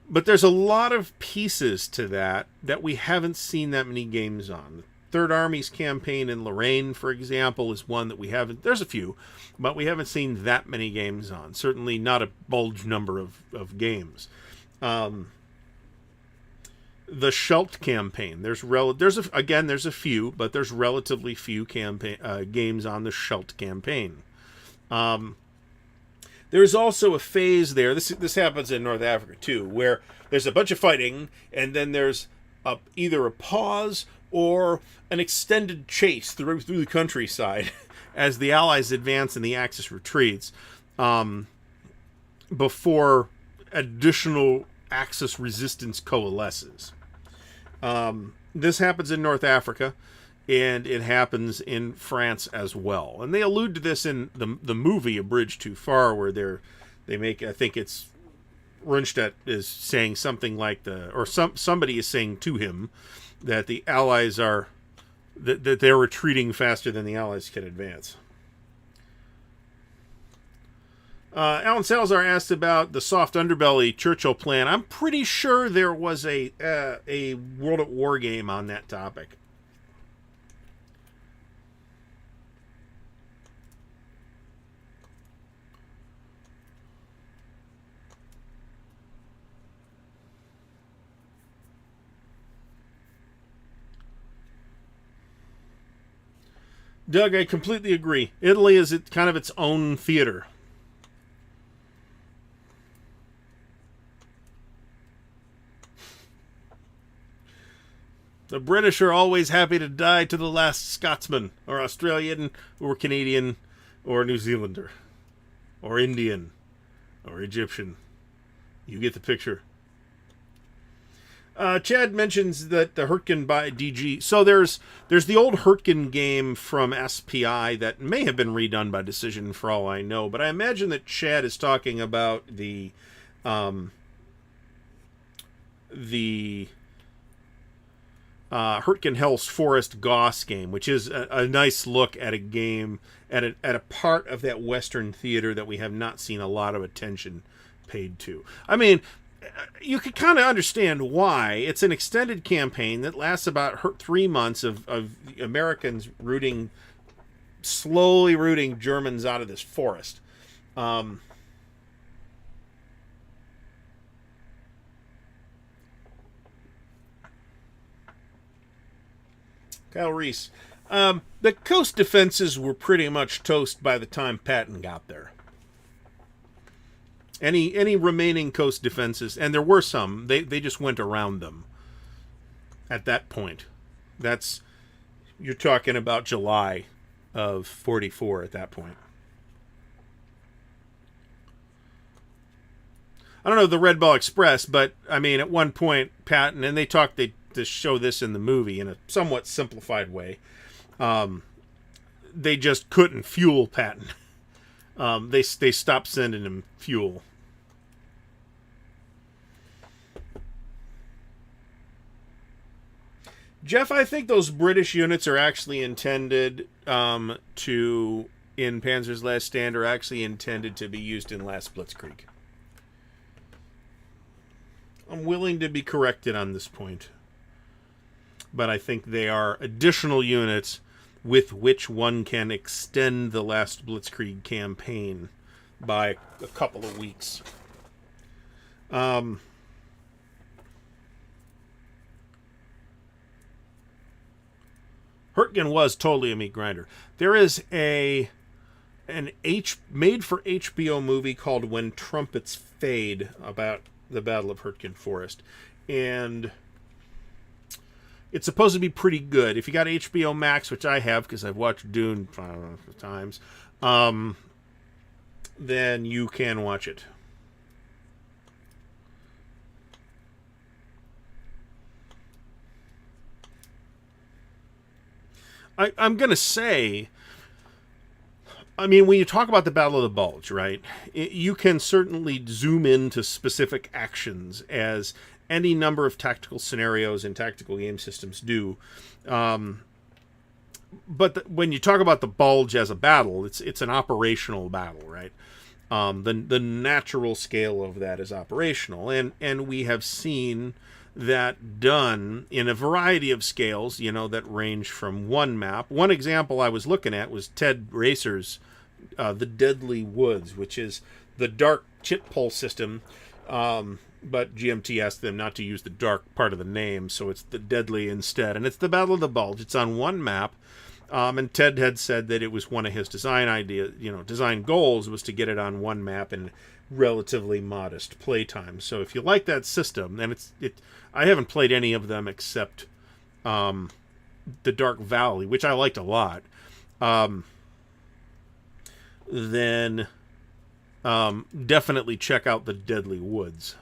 But there's a lot of pieces to that we haven't seen that many games on. The Third Army's campaign in Lorraine, for example, is one that we haven't... There's a few, but we haven't seen that many games on. Certainly not a Bulge number of games. the Scheldt campaign. There's a few, but there's relatively few games on the Scheldt campaign. There's also a phase there. This happens in North Africa too, where there's a bunch of fighting, and then there's either a pause or an extended chase through the countryside as the Allies advance and the Axis retreats, before additional Axis resistance coalesces. This happens in North Africa, and it happens in France as well. And they allude to this in the movie A Bridge Too Far, where they make, I think it's Rundstedt is saying something like somebody is saying to him that the Allies are that they're retreating faster than the Allies can advance. Alan Salazar asked about the soft underbelly Churchill plan. I'm pretty sure there was a World at War game on that topic. Doug, I completely agree. Italy is kind of its own theater. The British are always happy to die to the last Scotsman, or Australian, or Canadian, or New Zealander, or Indian, or Egyptian. You get the picture. Chad mentions that the Hurtgen by DG. So there's the old Hurtgen game from SPI that may have been redone by Decision for all I know, but I imagine that Chad is talking about the Hurtgen Hell's Forest Goss game, which is a nice look at a game at a part of that Western theater that we have not seen a lot of attention paid to. I mean, you could kind of understand why. It's an extended campaign that lasts about 3 months of Americans slowly rooting Germans out of this forest. Kyle Reese. The coast defenses were pretty much toast by the time Patton got there. Any remaining coast defenses, and there were some, they just went around them at that point. You're talking about July of 44 at that point. I don't know the Red Ball Express, but I mean at one point Patton, and they show this in the movie in a somewhat simplified way. They just couldn't fuel Patton. They stopped sending him fuel. Jeff, I think those British units are actually intended in Panzer's Last Stand are actually intended to be used in Last Blitzkrieg. I'm willing to be corrected on this point. But I think they are additional units with which one can extend the Last Blitzkrieg campaign by a couple of weeks. Hurtgen was totally a meat grinder. There is an made for HBO movie called When Trumpets Fade about the Battle of Hurtgen Forest. And it's supposed to be pretty good. If you got HBO Max, which I have because I've watched Dune times, then you can watch it. I'm going to say, I mean, when you talk about the Battle of the Bulge, right, you can certainly zoom into specific actions as any number of tactical scenarios and tactical game systems do. But when you talk about the Bulge as a battle, it's an operational battle, right? The natural scale of that is operational. And we have seen that done in a variety of scales, that range from one map. One example I was looking at was Ted Racer's The Deadly Woods, which is the dark chit pole system but GMT asked them not to use the dark part of the name, so it's the Deadly instead. And it's the Battle of the Bulge. It's on one map. And Ted had said that it was one of his design goals was to get it on one map in relatively modest playtime. So if you like that system, and I haven't played any of them except the Dark Valley, which I liked a lot. Then definitely check out the Deadly Woods.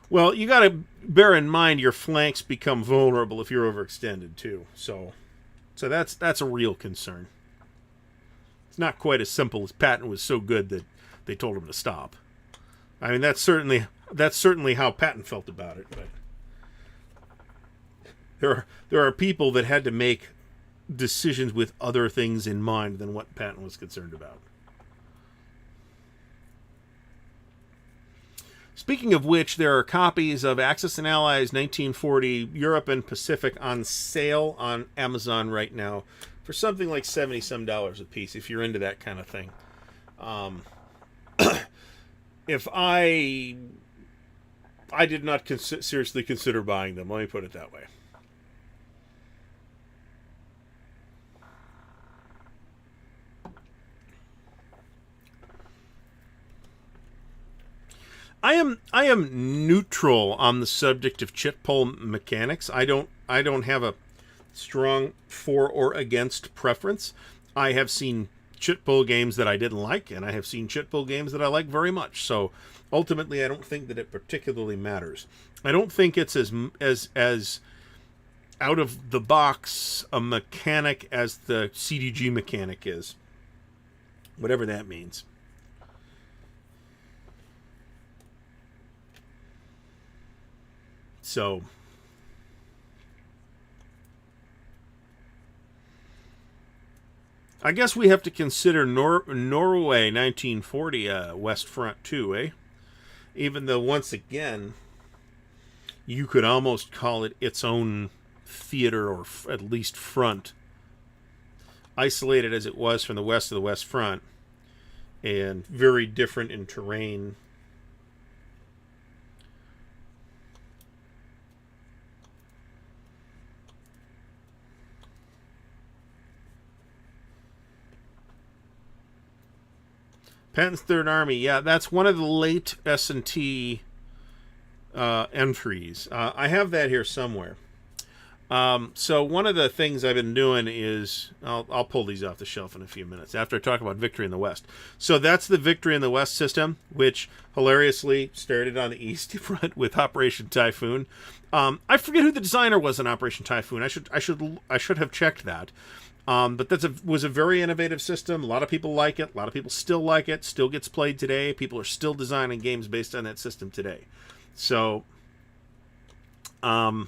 Well, you got to bear in mind your flanks become vulnerable if you're overextended too. So that's a real concern. It's not quite as simple as Patton was so good that they told him to stop. I mean, that's certainly how Patton felt about it. But there are people that had to make decisions with other things in mind than what Patton was concerned about. Speaking of which, there are copies of Axis and Allies 1940 Europe and Pacific on sale on Amazon right now for something like $70-some a piece if you're into that kind of thing. If I did not seriously consider buying them, let me put it that way. I am neutral on the subject of chit pull mechanics. I don't have a strong for or against preference. I have seen chit pull games that I didn't like, and I have seen chit pull games that I like very much. So ultimately, I don't think that it particularly matters. I don't think it's as out of the box a mechanic as the CDG mechanic is, whatever that means. So, I guess we have to consider Norway 1940 West Front too, eh? Even though, once again, you could almost call it its own theater, or at least front. Isolated as it was from the west of the West Front, and very different in terrain. Patton's Third Army, yeah, that's one of the late S&T entries. I have that here somewhere. So one of the things I've been doing is, I'll pull these off the shelf in a few minutes after I talk about Victory in the West. So that's the Victory in the West system, which hilariously started on the East Front with Operation Typhoon. I forget who the designer was in Operation Typhoon. I should have checked that. But was a very innovative system. A lot of people like it. A lot of people still like it. Still gets played today. People are still designing games based on that system today. So, we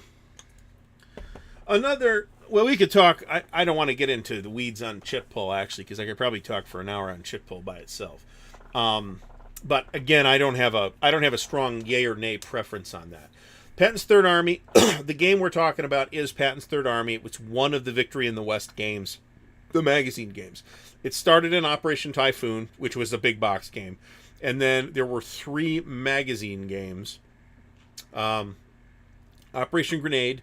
could talk. I don't want to get into the weeds on chit pull, actually, because I could probably talk for an hour on chit pull by itself. But again, I don't have a strong yay or nay preference on that. Patton's Third Army, the game we're talking about is Patton's Third Army. It was one of the Victory in the West games, the magazine games. It started in Operation Typhoon, which was a big box game. And then there were 3 magazine games. Operation Grenade,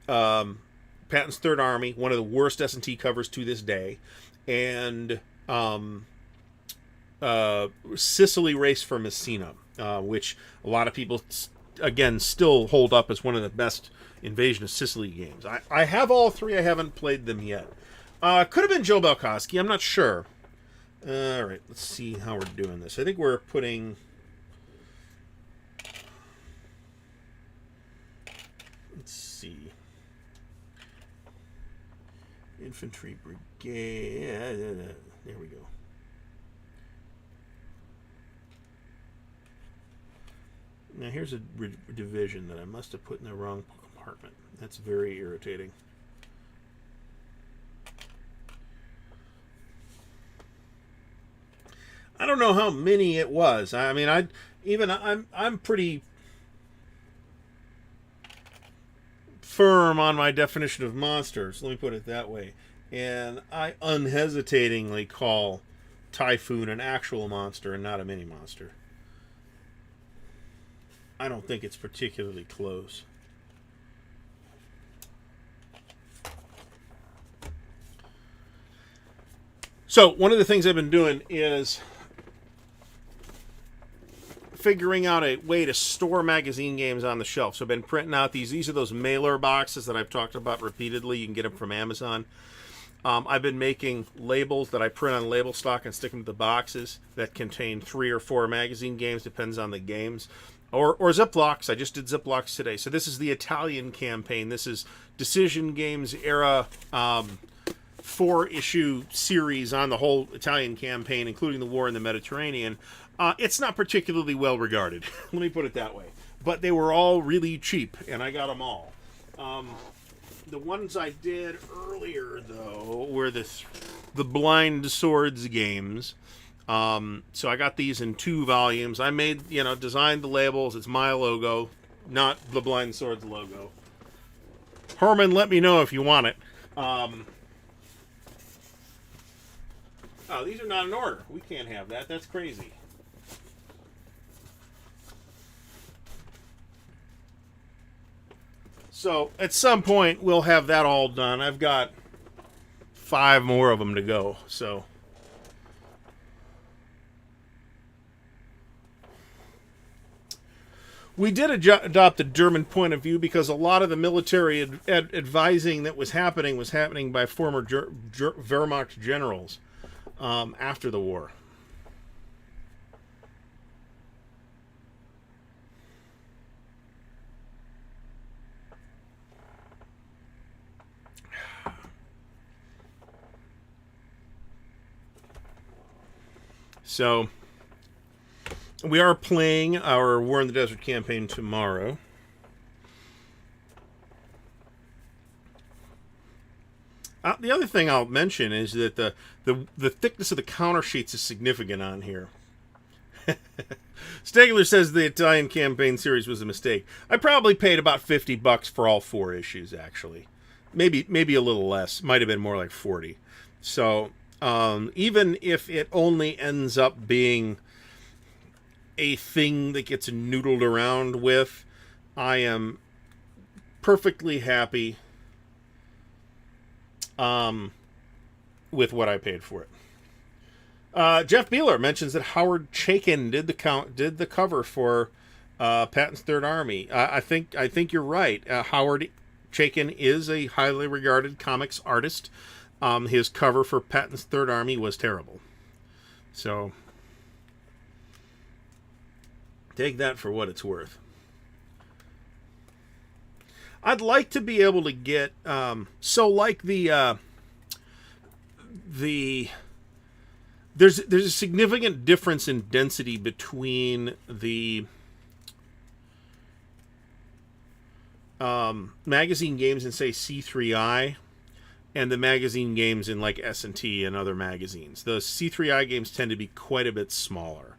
Patton's Third Army, one of the worst S&T covers to this day, and Sicily Race for Messina, which a lot of people again still hold up as one of the best Invasion of Sicily games. I have all 3. I haven't played them yet. Could have been Joe Belkowski. I'm not sure. All right, let's see how we're doing this. I think we're putting... Let's see. Infantry Brigade. There we go. Now here's a division that I must have put in the wrong compartment. That's very irritating. I don't know how many it was. I mean, I'm pretty firm on my definition of monsters. Let me put it that way. And I unhesitatingly call Typhoon an actual monster and not a mini monster. I don't think it's particularly close. So, one of the things I've been doing is figuring out a way to store magazine games on the shelf. So I've been printing out these. These are those mailer boxes that I've talked about repeatedly. You can get them from Amazon. I've been making labels that I print on label stock and stick them to the boxes that contain 3 or 4 magazine games, depends on the games. Or Ziplocs. I just did Ziplocs today. So this is the Italian campaign. This is Decision Games era 4-issue series on the whole Italian campaign, including the war in the Mediterranean. It's not particularly well regarded. Let me put it that way. But they were all really cheap, and I got them all. The ones I did earlier, though, were the Blind Swords games. So I got these in 2 volumes. I made, designed the labels. It's my logo, not the Blind Swords logo. Herman, let me know if you want it. Oh, these are not in order. We can't have that. That's crazy. So at some point we'll have that all done. I've got 5 more of them to go. So we did adopt a German point of view because a lot of the military advising that was happening by former Wehrmacht generals after the war. So we are playing our War in the Desert campaign tomorrow. The other thing I'll mention is that the thickness of the counter sheets is significant on here. Stegler says the Italian campaign series was a mistake. I probably paid about $50 for all 4 issues, actually. Maybe a little less. Might have been more like 40. So even if it only ends up being a thing that gets noodled around with, I am perfectly happy with what I paid for it. Jeff Beeler mentions that Howard Chaykin did the cover for Patton's Third Army. I think you're right. Howard Chaykin is a highly regarded comics artist. His cover for Patton's Third Army was terrible. So take that for what it's worth. I'd like to be able to get like there's a significant difference in density between the magazine games in, say, C3I and the magazine games in like S&T and other magazines. The C3I games tend to be quite a bit smaller.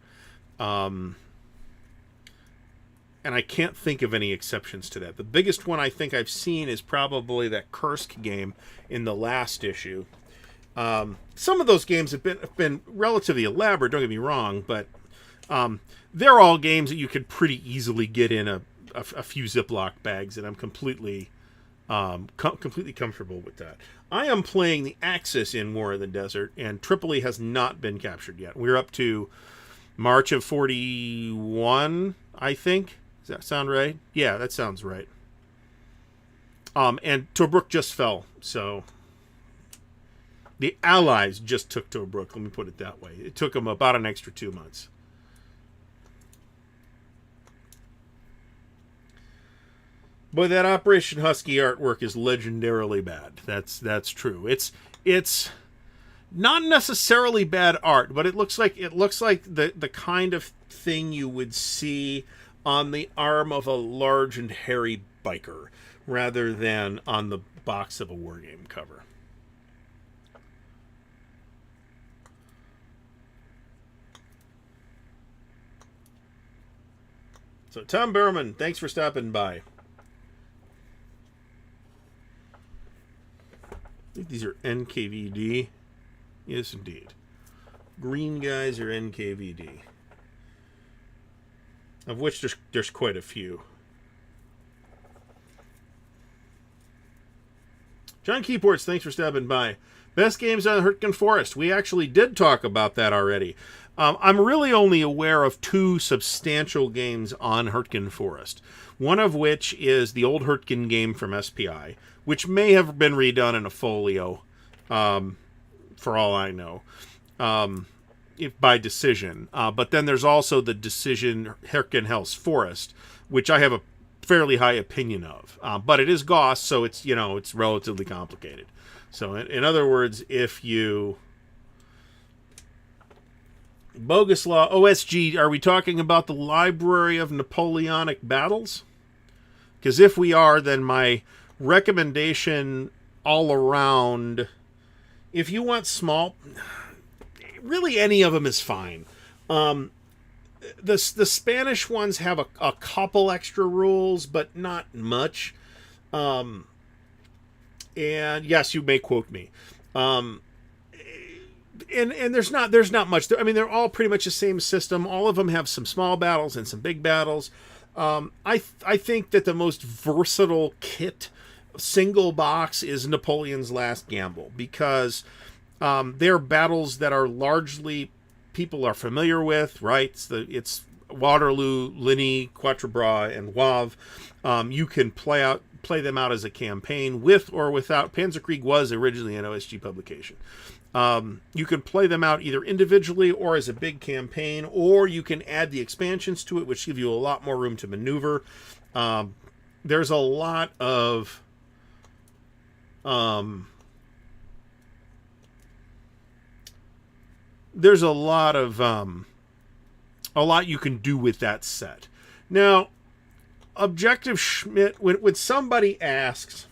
And I can't think of any exceptions to that. The biggest one I think I've seen is probably that Kursk game in the last issue. Some of those games have been relatively elaborate, don't get me wrong, but they're all games that you could pretty easily get in a few Ziploc bags, and I'm completely comfortable with that. I am playing the Axis in War in the Desert, and Tripoli has not been captured yet. We're up to March of 41, I think. Does that sound right? Yeah, that sounds right. And Tobruk just fell, so the Allies just took Tobruk, let me put it that way. It took them about an extra 2 months. Boy, that Operation Husky artwork is legendarily bad. That's true. It's not necessarily bad art, but it looks like the kind of thing you would see on the arm of a large and hairy biker rather than on the box of a wargame cover. So Tom Berman, thanks for stopping by. I think These are NKVD. Yes, indeed. Green guys are NKVD. Of which there's quite a few. John Keyports, thanks for stopping by. Best games on Hurtgen Forest. We actually did talk about that already. I'm really only aware of 2 substantial games on Hurtgen Forest. One of which is the old Hurtgen game from SPI, which may have been redone in a folio, for all I know, if by decision. But then there's also the decision Hurtgen Hell's Forest, which I have a fairly high opinion of. But it is Goss, so it's, it's relatively complicated. So in other words, if you... Boguslaw, OSG, are we talking about the Library of Napoleonic Battles? Because if we are, then my recommendation all around, if you want small, really any of them is fine. The Spanish ones have a couple extra rules, but not much. And yes, you may quote me. And there's not much. I mean, they're all pretty much the same system. All of them have some small battles and some big battles. I think that the most versatile kit single box is Napoleon's Last Gamble, because they're battles that are largely people are familiar with, right? It's Waterloo, Ligny, Quatre Bras, and Wavre. You can play them out as a campaign with or without. Panzerkrieg was originally an OSG publication. You can play them out either individually or as a big campaign, or you can add the expansions to it, which give you a lot more room to maneuver. There's a lot of a lot you can do with that set. Now, Objective Schmidt, when somebody asks,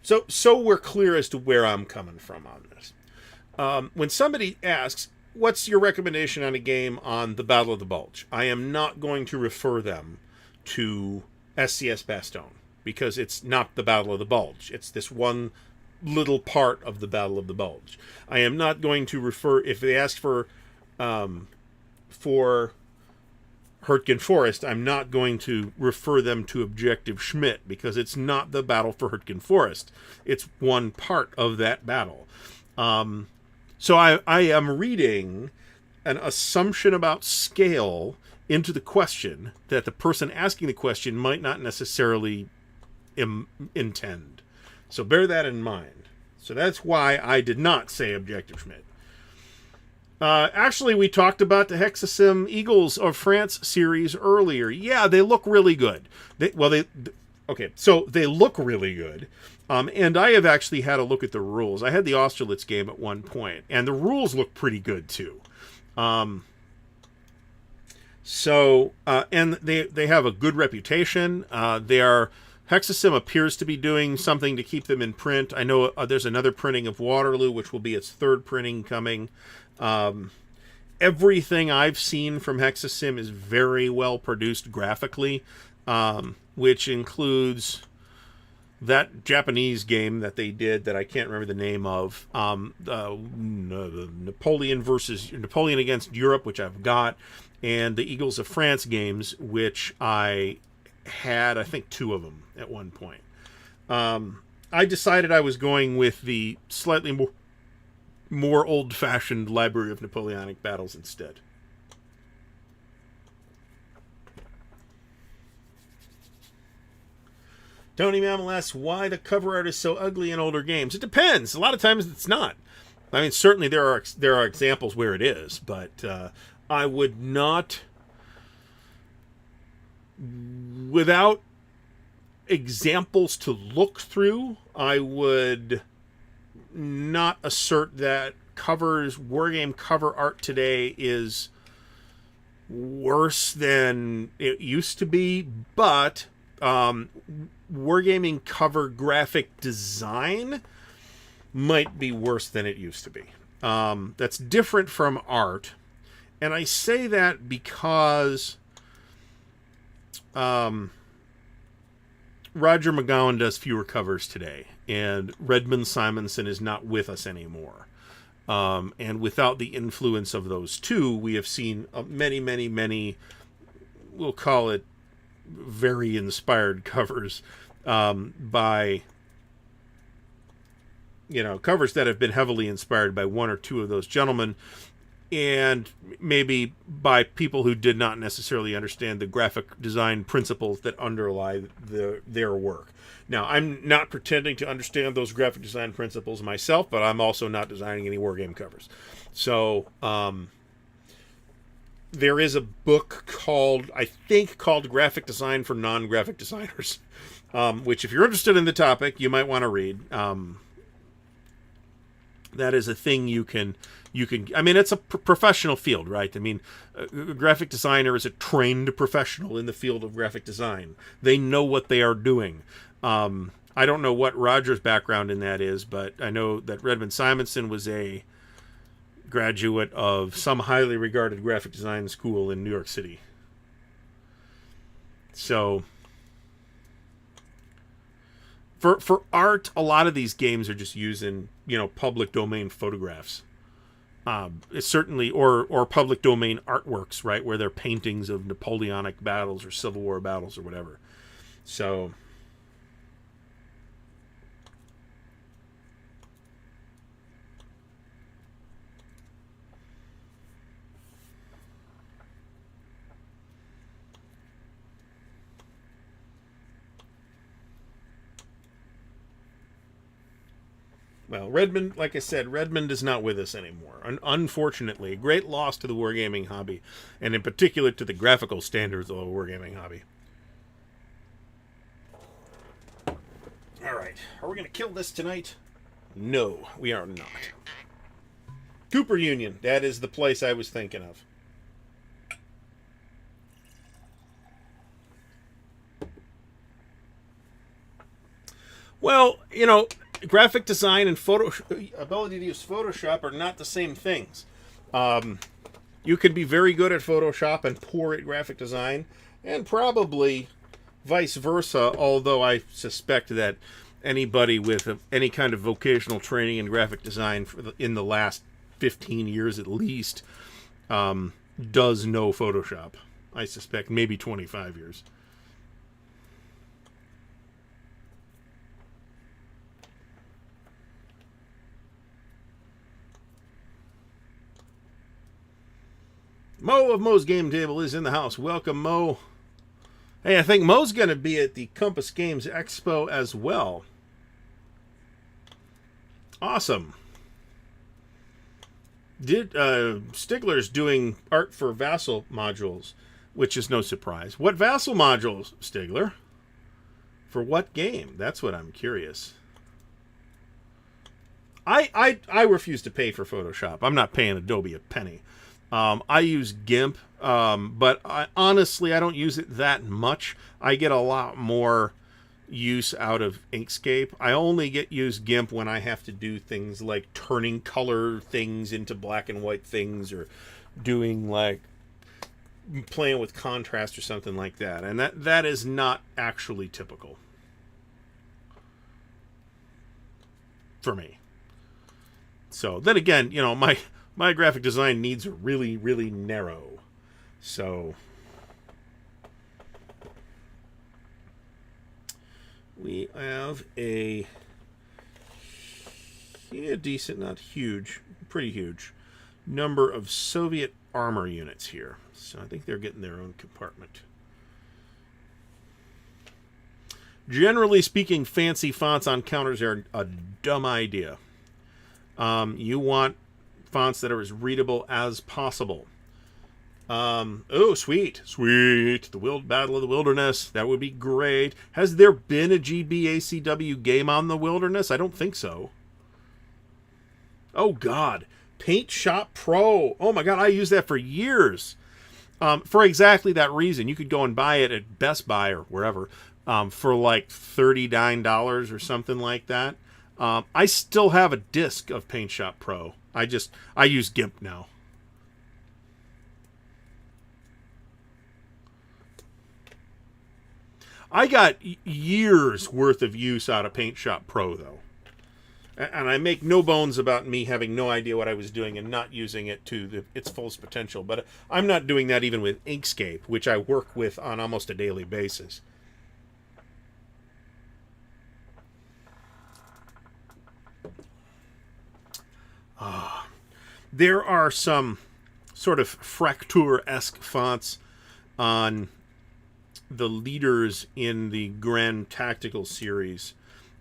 so we're clear as to where I'm coming from on this. When somebody asks, what's your recommendation on a game on the Battle of the Bulge? I am not going to refer them to SCS Bastogne, because it's not the Battle of the Bulge. It's this one little part of the Battle of the Bulge. I am not going to refer, if they ask for Hurtgen Forest, I'm not going to refer them to Objective Schmidt, because it's not the battle for Hurtgen Forest. It's one part of that battle. So I am reading an assumption about scale into the question that the person asking the question might not necessarily intend. So bear that in mind. So that's why I did not say Objective Schmidt. Actually, we talked about the Hexasim Eagles of France series earlier. Yeah, they look really good. Okay, so they look really good. And I have actually had a look at the rules. I had the Austerlitz game at one point, and the rules look pretty good too. And they have a good reputation. Hexasim appears to be doing something to keep them in print. I know there's another printing of Waterloo, which will be its third printing coming. Everything I've seen from Hexasim is very well produced graphically, which includes that Japanese game that they did that I can't remember the name of, Napoleon against Europe, which I've got, and the Eagles of France games, which I had, I think, 2 of them at one point. I decided I was going with the slightly more old-fashioned Library of Napoleonic Battles instead. Tony Mammal asks why the cover art is so ugly in older games. It depends. A lot of times it's not. I mean, certainly there are examples where it is, but I would not, without examples to look through, I would not assert that wargame cover art today is worse than it used to be, but wargaming cover graphic design might be worse than it used to be. That's different from art, and I say that because Roger McGowan does fewer covers today, and Redmond Simonson is not with us anymore. And without the influence of those two, we have seen many, we'll call it very inspired covers by, covers that have been heavily inspired by one or two of those gentlemen, and maybe by people who did not necessarily understand the graphic design principles that underlie their work. Now, I'm not pretending to understand those graphic design principles myself, but I'm also not designing any wargame covers. So, there is a book called Graphic Design for Non-Graphic Designers, which if you're interested in the topic, you might want to read. That is a thing you can, I mean, it's a professional field, right? I mean, a graphic designer is a trained professional in the field of graphic design. They know what they are doing. I don't know what Roger's background in that is, but I know that Redmond Simonson was a graduate of some highly regarded graphic design school in New York City. So, for art, a lot of these games are just using, public domain photographs. It's certainly, or public domain artworks, right, where they're paintings of Napoleonic battles or Civil War battles or whatever. So, well, Redmond, like I said, Redmond is not with us anymore. Unfortunately, a great loss to the wargaming hobby, and in particular to the graphical standards of the wargaming hobby. All right, are we going to kill this tonight? No, we are not. Cooper Union, that is the place I was thinking of. Well, graphic design and ability to use Photoshop are not the same things. You can be very good at Photoshop and poor at graphic design, and probably vice versa, although I suspect that anybody with any kind of vocational training in graphic design in the last 15 years at least does know Photoshop. I suspect maybe 25 years. Mo of Mo's Game Table is in the house. Welcome, Mo. Hey, I think Mo's going to be at the Compass Games Expo as well. Awesome. Stigler's doing art for Vassal modules, which is no surprise. What Vassal modules, Stigler? For what game? That's what I'm curious. I refuse to pay for Photoshop. I'm not paying Adobe a penny. I use GIMP, but honestly, I don't use it that much. I get a lot more use out of Inkscape. I only use GIMP when I have to do things like turning color things into black and white things, or doing playing with contrast or something like that. And that is not actually typical for me. So then again, my graphic design needs are really, really narrow. So we have a decent, not huge, pretty huge number of Soviet armor units here. So I think they're getting their own compartment. Generally speaking, fancy fonts on counters are a dumb idea. You want fonts that are as readable as possible. Oh, sweet. The Battle of the Wilderness. That would be great. Has there been a GBACW game on the Wilderness? I don't think so. Oh, God. Paint Shop Pro. Oh, my God. I used that for years. For exactly that reason. You could go and buy it at Best Buy or wherever for like $39 or something like that. I still have a disc of Paint Shop Pro. I use GIMP now. I got years worth of use out of Paint Shop Pro, though. And I make no bones about me having no idea what I was doing and not using it to its fullest potential. But I'm not doing that even with Inkscape, which I work with on almost a daily basis. There are some sort of Fraktur-esque fonts on the leaders in the Grand Tactical series.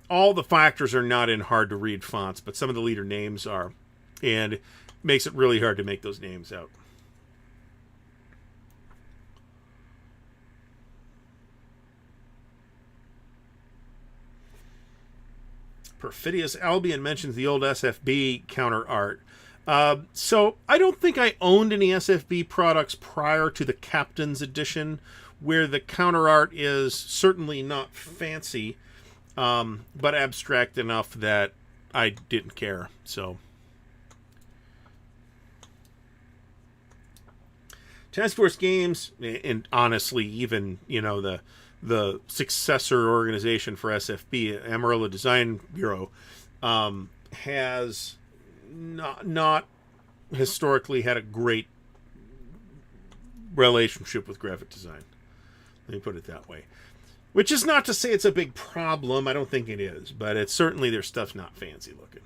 All the factors are not in hard-to-read fonts, but some of the leader names are, and it makes it really hard to make those names out. Perfidious Albion mentions the old SFB counter art. So I don't think I owned any SFB products prior to the Captain's Edition, where the counter art is certainly not fancy, but abstract enough that I didn't care. So Task Force Games, and honestly, even the successor organization for SFB, Amarillo Design Bureau, has not historically had a great relationship with graphic design. Let me put it that way. Which is not to say it's a big problem. I don't think it is. But it's certainly their stuff's not fancy looking.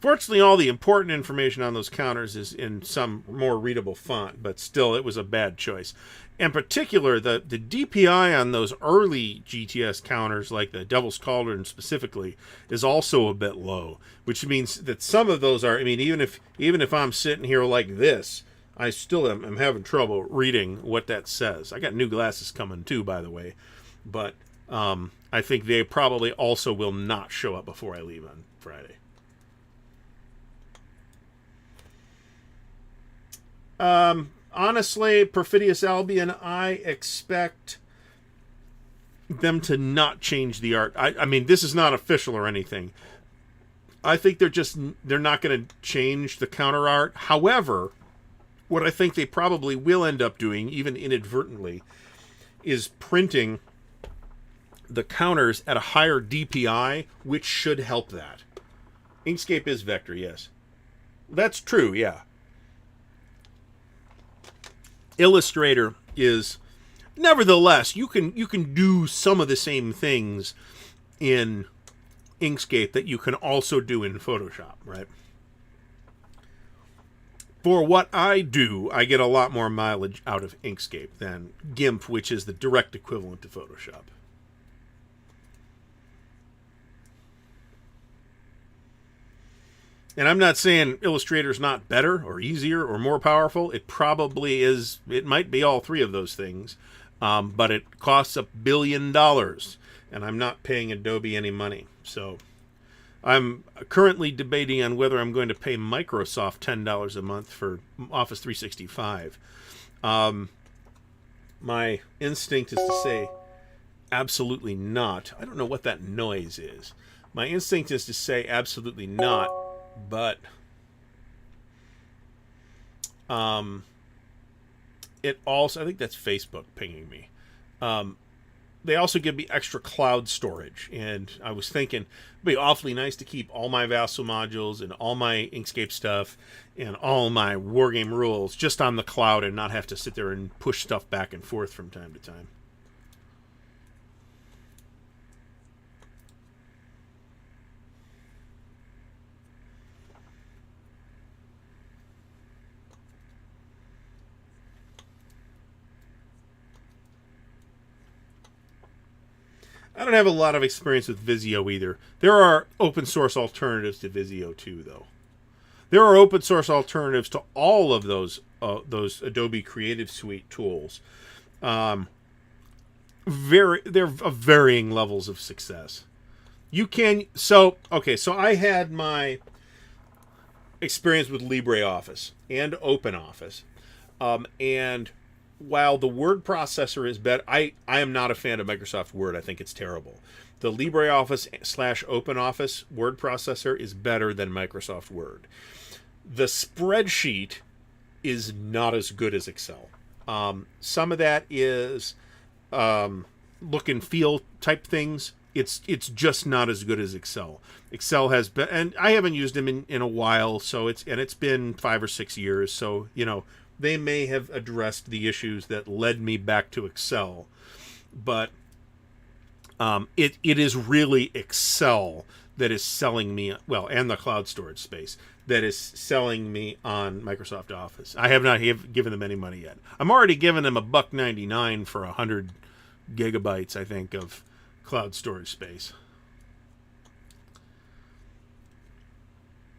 Fortunately, all the important information on those counters is in some more readable font. But still, it was a bad choice. In particular, the DPI on those early GTS counters, like the Devil's Cauldron specifically, is also a bit low. Which means that some of those are... I mean, even if I'm sitting here like this, I still am having trouble reading what that says. I got new glasses coming too, by the way. But I think they probably also will not show up before I leave on Friday. Honestly, Perfidious Albion, I expect them to not change the art. I mean, this is not official or anything. I think they're not going to change the counter art. However, what I think they probably will end up doing, even inadvertently, is printing the counters at a higher DPI, which should help that. Inkscape is vector, yes. That's true, yeah. Illustrator is, nevertheless, you can do some of the same things in Inkscape that you can also do in Photoshop, right? For what I do, I get a lot more mileage out of Inkscape than GIMP, which is the direct equivalent to Photoshop. And I'm not saying Illustrator's not better or easier or more powerful. It probably is. It might be all three of those things. But it costs $1 billion. And I'm not paying Adobe any money. So I'm currently debating on whether I'm going to pay Microsoft $10 a month for Office 365. My instinct is to say absolutely not. I don't know what that noise is. My instinct is to say absolutely not. But it also, I think that's Facebook pinging me. They also give me extra cloud storage, and I was thinking it'd be awfully nice to keep all my Vassal modules and all my Inkscape stuff and all my Wargame rules just on the cloud and not have to sit there and push stuff back and forth from time to time. I don't have a lot of experience with Visio either. There are open source alternatives to Visio too, though. There are open source alternatives to all of those Adobe Creative Suite tools. They're of varying levels of success. So I had my experience with LibreOffice and OpenOffice, and while the word processor is better, I am not a fan of Microsoft Word. I think it's terrible. The LibreOffice / OpenOffice word processor is better than Microsoft Word. The spreadsheet is not as good as Excel. Some of that is look and feel type things. It's just not as good as Excel. Excel has been, and I haven't used them in a while, so it's been 5 or 6 years. So they may have addressed the issues that led me back to Excel, but it is really Excel that is selling me, well, and the cloud storage space that is selling me on Microsoft Office. I have not given them any money yet. I'm already giving them $1.99 for 100 gigabytes, I think, of cloud storage space.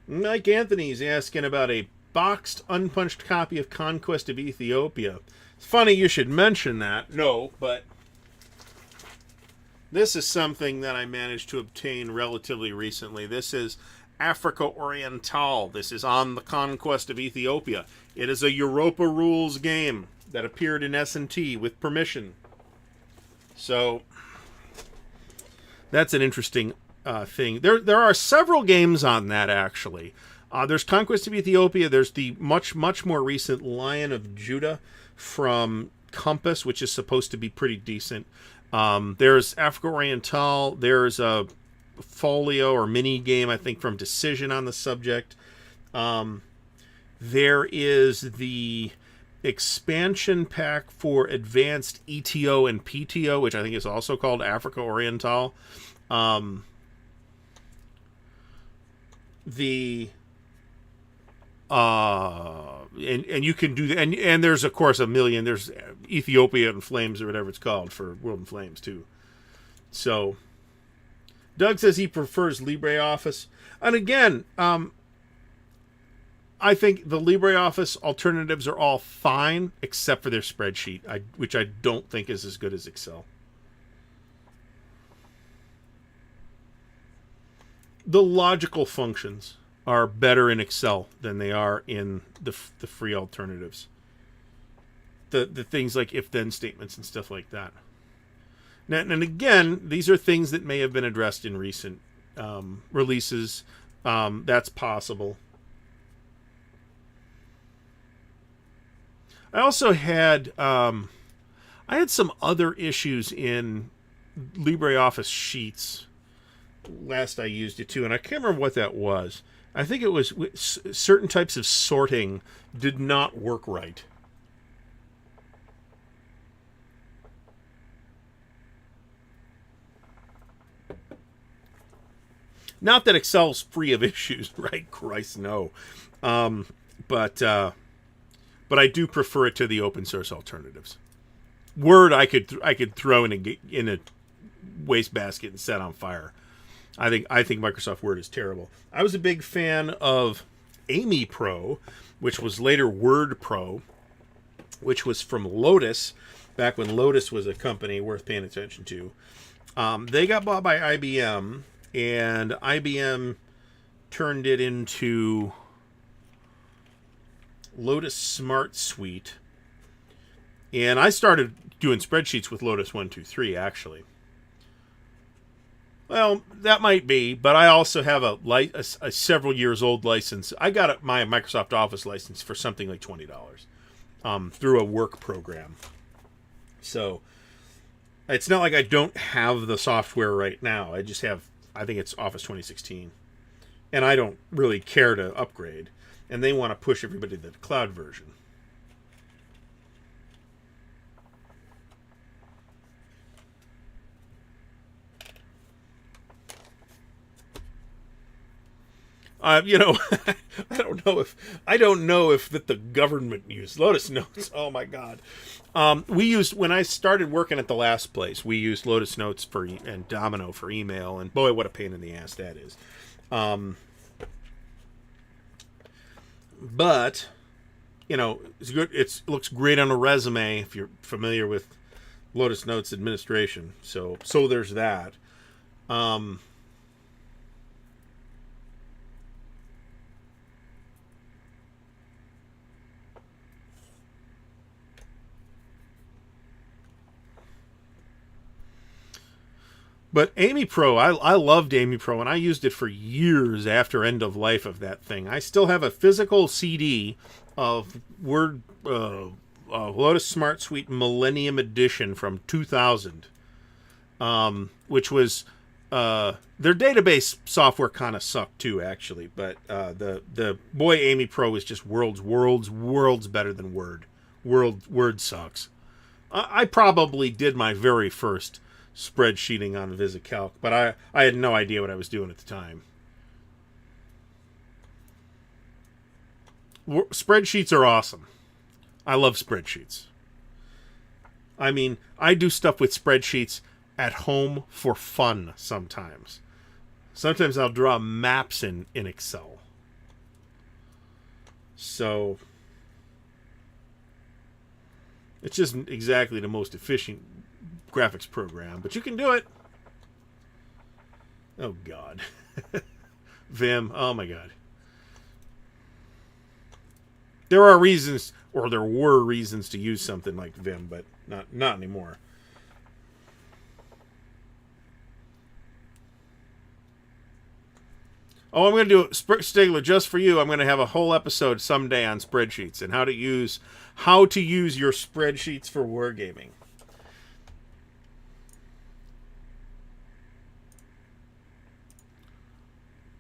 Mike Anthony's asking about a boxed, unpunched copy of Conquest of Ethiopia. It's funny you should mention that. No, but this is something that I managed to obtain relatively recently. This is Africa Oriental. This is on the Conquest of Ethiopia. It is a Europa rules game that appeared in S&T with permission. So that's an interesting thing. There are several games on that, actually. There's Conquest of Ethiopia. There's the much more recent Lion of Judah from Compass, which is supposed to be pretty decent. There's Africa Oriental. There's a folio or mini game, I think, from Decision on the subject. There is the expansion pack for Advanced ETO and PTO, which I think is also called Africa Oriental. And you can do that, and there's of course a million. There's Ethiopia in Flames or whatever it's called for World in Flames too. So Doug says he prefers LibreOffice, and again, I think the LibreOffice alternatives are all fine except for their spreadsheet, which I don't think is as good as Excel. The logical functions are better in Excel than they are in the free alternatives. The things like if-then statements and stuff like that. Now, and again, these are things that may have been addressed in recent releases. That's possible. I also had I had some other issues in LibreOffice Sheets last I used it too, and I can't remember what that was. I think it was certain types of sorting did not work right. Not that Excel's free of issues, right? Christ, no. But I do prefer it to the open source alternatives. Word I could throw in a wastebasket and set on fire. I think Microsoft Word is terrible. I was a big fan of Amy Pro, which was later Word Pro, which was from Lotus, back when Lotus was a company worth paying attention to. They got bought by IBM, and IBM turned it into Lotus Smart Suite. And I started doing spreadsheets with Lotus 123, actually. Well, that might be, but I also have a several years old license. I got my Microsoft Office license for something like $20 through a work program. So it's not like I don't have the software right now. I just have, I think it's Office 2016. And I don't really care to upgrade. And they want to push everybody to the cloud version. I don't know if that the government used Lotus Notes. Oh my God. When I started working at the last place, we used Lotus Notes and Domino for email, and boy, what a pain in the ass that is. But it's good. It looks great on a resume if you're familiar with Lotus Notes administration. So there's that. But Amy Pro, I loved Amy Pro, and I used it for years after end of life of that thing. I still have a physical CD of Word Lotus Smart Suite Millennium Edition from 2000, which was their database software kind of sucked too, actually. But the boy Amy Pro is just worlds better than Word. Word sucks. I probably did my very first spreadsheeting on VisiCalc, but I had no idea what I was doing at the time. Spreadsheets are awesome. I love spreadsheets. I mean, I do stuff with spreadsheets at home for fun sometimes. Sometimes I'll draw maps in Excel. So it's just exactly the most efficient graphics program, but you can do it. Oh, God. Vim. Oh, my God. There are reasons, or there were reasons to use something like Vim, but not anymore. Oh, I'm going to do Stigler just for you. I'm going to have a whole episode someday on spreadsheets and how to use your spreadsheets for wargaming.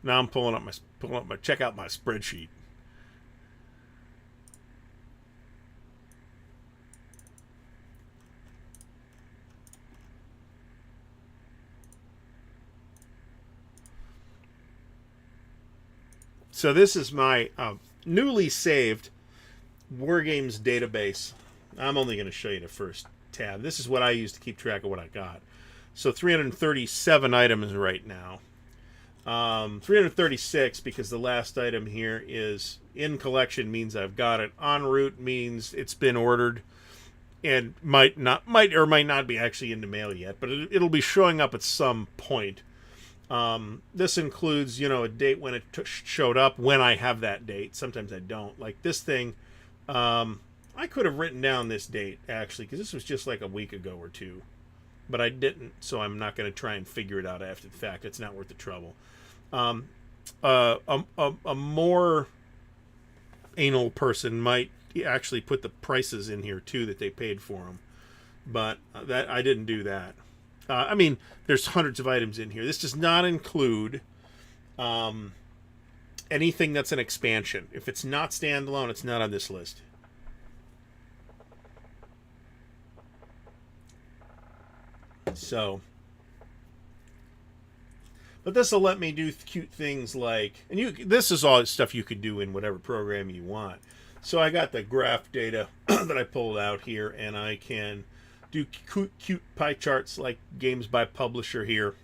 Now I'm pulling up my check out my spreadsheet. So this is my newly saved Wargames database. I'm only going to show you the first tab. This is what I use to keep track of what I got. So 337 items right now. 336 because the last item here is in collection means I've got it. En route means it's been ordered and might or might not be actually in the mail yet, but it'll be showing up at some point. This includes, a date when it showed up, when I have that date. Sometimes I don't. Like this thing, I could have written down this date, actually, because this was just like a week ago or two. But I didn't, so I'm not going to try and figure it out after the fact. It's not worth the trouble. A more anal person might actually put the prices in here, too, that they paid for them. But that I didn't do that. I mean, there's hundreds of items in here. This does not include anything that's an expansion. If it's not standalone, it's not on this list. So, but this will let me do cute things like, and this is all stuff you could do in whatever program you want. So I got the graph data that I pulled out here, and I can do cute pie charts like games by publisher here.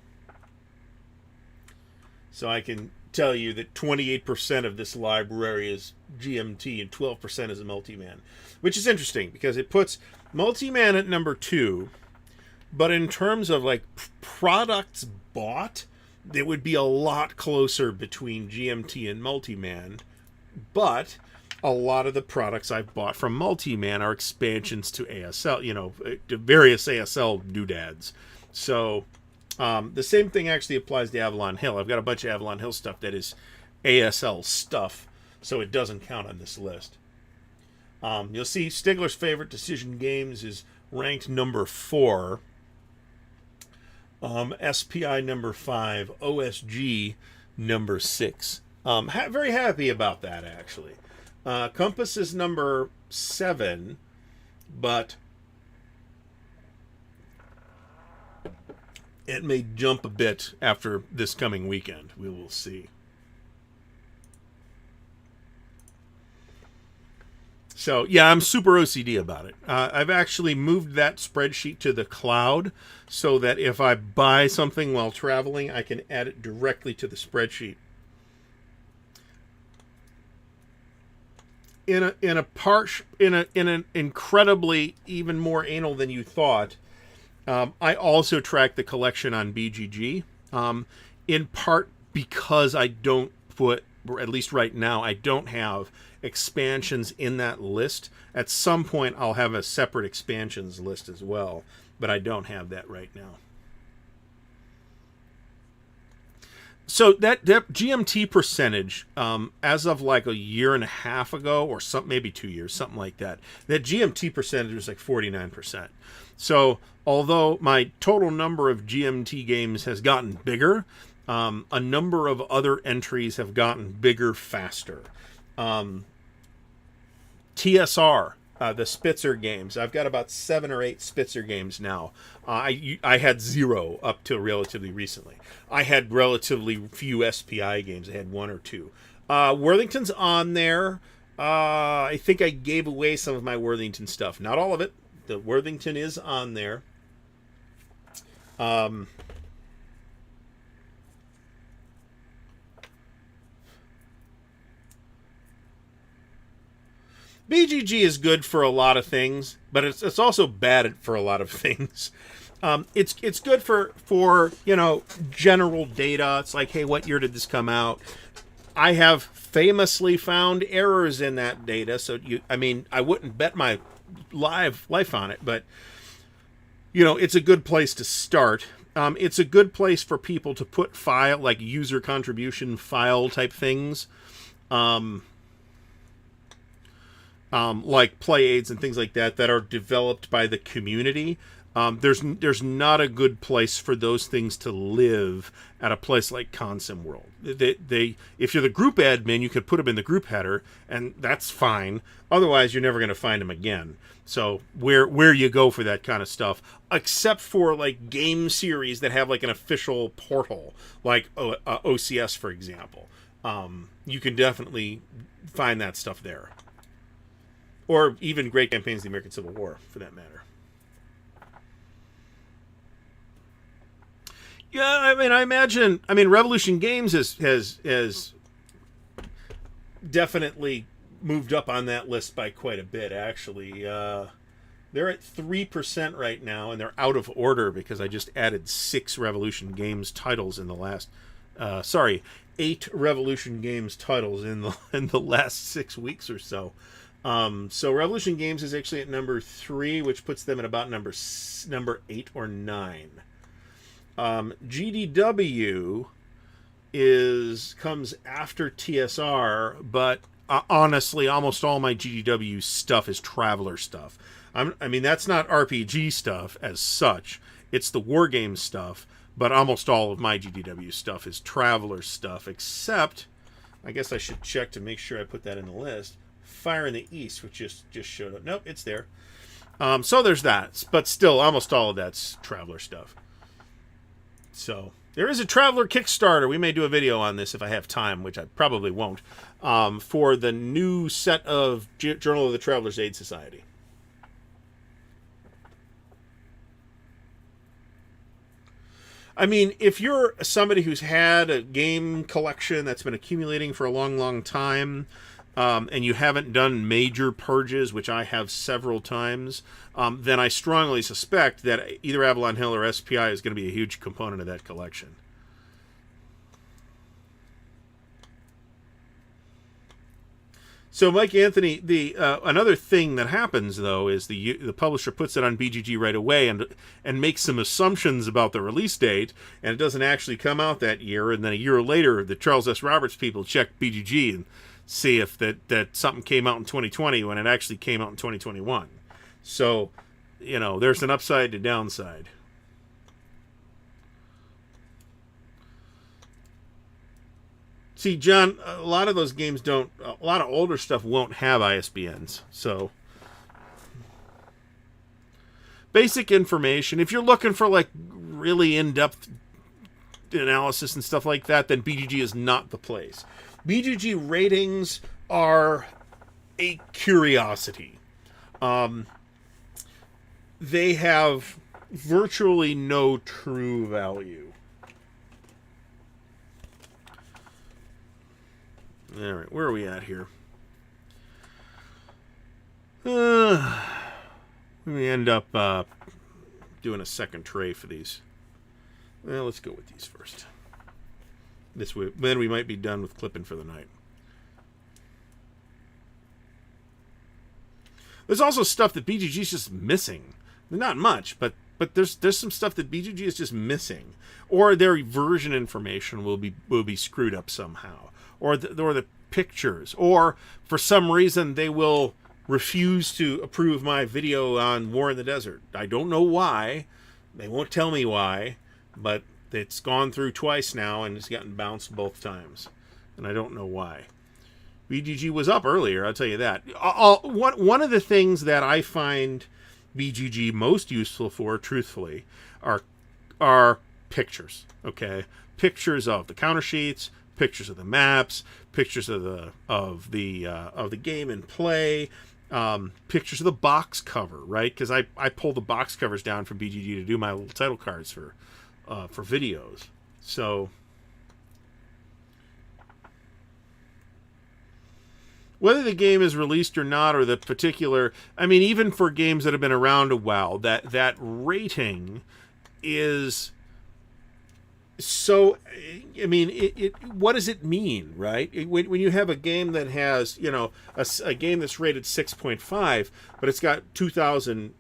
So I can tell you that 28% of this library is GMT and 12% is a multi-man, which is interesting because it puts multi-man at number 2, but in terms of like products bought, it would be a lot closer between GMT and multi-man, but a lot of the products I've bought from Multi-Man are expansions to ASL, to various ASL doodads. So the same thing actually applies to Avalon Hill. I've got a bunch of Avalon Hill stuff that is ASL stuff, so it doesn't count on this list. You'll see Stigler's favorite decision games is ranked number 4. SPI number 5, OSG number 6. Very happy about that, actually. Compass is number 7, but it may jump a bit after this coming weekend. We will see. So, yeah, I'm super OCD about it. I've actually moved that spreadsheet to the cloud so that if I buy something while traveling, I can add it directly to the spreadsheet. In an incredibly even more anal than you thought, I also track the collection on BGG, in part because I don't put, or at least right now, I don't have expansions in that list. At some point, I'll have a separate expansions list as well, but I don't have that right now. So that GMT percentage, as of like a year and a half ago, or some maybe 2 years, something like that, that GMT percentage was like 49%. So although my total number of GMT games has gotten bigger, a number of other entries have gotten bigger faster. TSR, the Spitzer games. I've got about 7 or 8 Spitzer games now. I had 0 up till relatively recently. I had relatively few SPI games. I had 1 or 2. Worthington's on there. I think I gave away some of my Worthington stuff. Not all of it. The Worthington is on there. BGG is good for a lot of things, but it's also bad for a lot of things. It's good for general data. It's like, hey, what year did this come out? I have famously found errors in that data, so I wouldn't bet my life on it, but it's a good place to start. It's a good place for people to put file, like user contribution file type things. Like play aids and things like that are developed by the community. There's not a good place for those things to live at a place like Consim World. They if you're the group admin, you could put them in the group header, and that's fine. Otherwise, you're never going to find them again. So where you go for that kind of stuff, except for like game series that have like an official portal, like OCS, for example, you can definitely find that stuff there. Or even Great Campaigns of the American Civil War, for that matter. Yeah, I imagine Revolution Games has definitely moved up on that list by quite a bit, actually. They're at 3% right now, and they're out of order because I just added 6 Revolution Games titles in the last... 8 Revolution Games titles in the last 6 weeks or so. So Revolution Games is actually at number 3, which puts them at about number 8 or 9. GDW comes after TSR, but honestly, almost all my GDW stuff is Traveler stuff. That's not RPG stuff as such. It's the Wargame stuff, but almost all of my GDW stuff is Traveler stuff, except, I guess I should check to make sure I put that in the list, Fire in the East, which just showed up. Nope, it's there. So there's that, but still, almost all of that's Traveler stuff. So there is a Traveler Kickstarter. We may do a video on this if I have time, which I probably won't, for the new set of Journal of the Traveler's Aid Society. If you're somebody who's had a game collection that's been accumulating for a long, long time, and you haven't done major purges, which I have several times, then I strongly suspect that either Avalon Hill or SPI is going to be a huge component of that collection. So, Mike Anthony, the another thing that happens though is the publisher puts it on BGG right away and makes some assumptions about the release date, and it doesn't actually come out that year. And then a year later, the Charles S. Roberts people check BGG and see if that something came out in 2020 when it actually came out in 2021. So, there's an upside to downside. See, John, a lot of those games a lot of older stuff won't have ISBNs. So, basic information. If you're looking for like really in-depth analysis and stuff like that, then BGG is not the place. BGG ratings are a curiosity. They have virtually no true value. All right, where are we at here? We end up doing a second tray for these. Well, let's go with these first. This way, then we might be done with clipping for the night. There's also stuff that BGG's just missing. Not much, but but there's some stuff that BGG is just missing, or their version information will be screwed up somehow, or the pictures, or for some reason they will refuse to approve my video on War in the Desert. I don't know why. They won't tell me why, but it's gone through twice now and it's gotten bounced both times, and I don't know why. BGG was up earlier, I'll tell you that. One of the things that I find BGG most useful for, truthfully, are pictures. Okay, pictures of the counter sheets, pictures of the maps, pictures of the game in play, pictures of the box cover, right? Because I pull the box covers down from BGG to do my little title cards for videos. So whether the game is released or not, or the particular, I mean, even for games that have been around a while, that rating is so, I mean, what does it mean, right? When you have a game that has, you know, a game that's rated 6.5, but it's got 2,000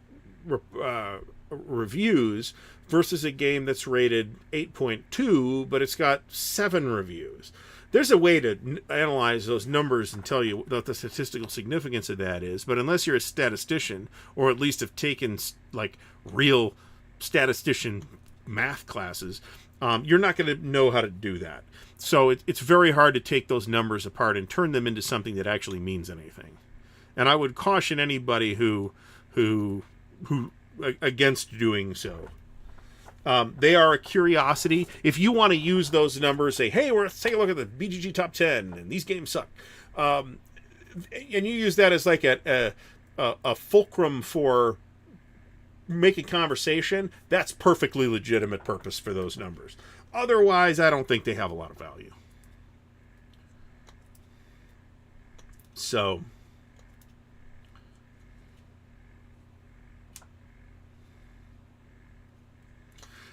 reviews, versus a game that's rated 8.2, but it's got 7 reviews. There's a way to analyze those numbers and tell you what the statistical significance of that is, but unless you're a statistician, or at least have taken like real statistician math classes, you're not going to know how to do that. So it's very hard to take those numbers apart and turn them into something that actually means anything. And I would caution anybody who against doing so. They are a curiosity. If you want to use those numbers, say, hey, let's take a look at the BGG top 10, and these games suck. And you use that as like a fulcrum for making conversation, that's perfectly legitimate purpose for those numbers. Otherwise, I don't think they have a lot of value. So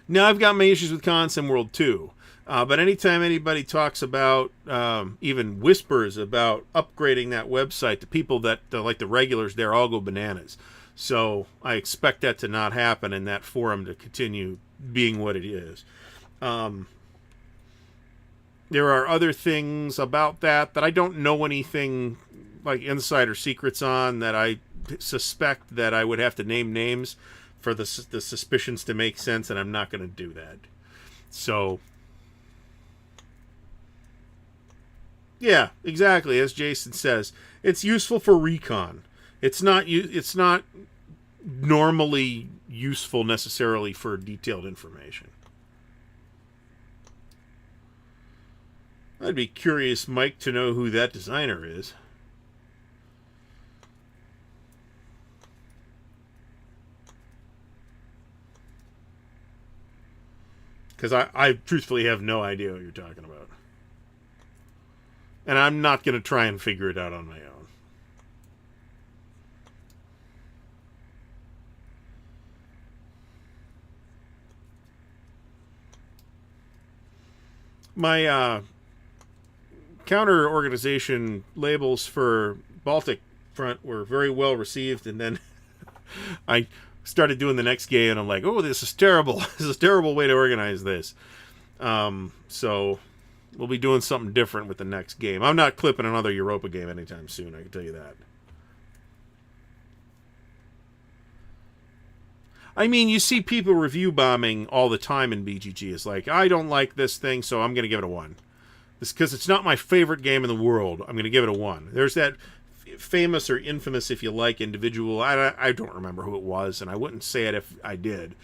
now I've got my issues with Consim World too. But anytime anybody talks about, even whispers about upgrading that website to people that, like the regulars there, all go bananas. So I expect that to not happen and that forum to continue being what it is. There are other things about that I don't know anything like insider secrets on, that I suspect that I would have to name names for the suspicions to make sense, and I'm not going to do that. So yeah, exactly, as Jason says, it's useful for recon. It's not normally useful necessarily for detailed information. I'd be curious, Mike, to know who that designer is. Because I truthfully have no idea what you're talking about. And I'm not going to try and figure it out on my own. My counter organization labels for Baltic Front were very well received, and then I started doing the next game, and I'm like, oh, this is terrible. This is a terrible way to organize this. So we'll be doing something different with the next game. I'm not clipping another Europa game anytime soon, I can tell you that. I mean, you see people review bombing all the time in BGG. It's like, I don't like this thing, so I'm going to give it a 1. Because it's not my favorite game in the world, I'm going to give it a 1. There's that famous or infamous, if you like, individual, I don't remember who it was, and I wouldn't say it if I did,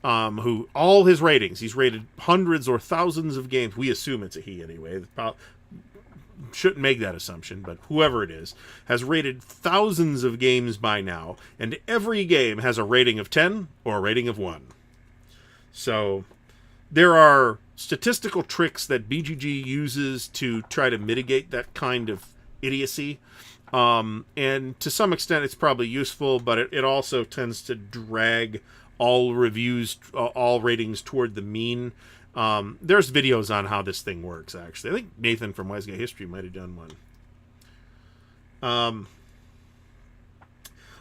who, all his ratings, he's rated hundreds or thousands of games. We assume it's a he anyway. Shouldn't make that assumption, but whoever it is has rated thousands of games by now, and every game has a rating of 10 or a rating of 1. So there are statistical tricks that BGG uses to try to mitigate that kind of idiocy, and to some extent it's probably useful, but it also tends to drag all reviews, all ratings toward the mean. There's videos on how this thing works, actually. I think Nathan from Wise Guy History might have done one.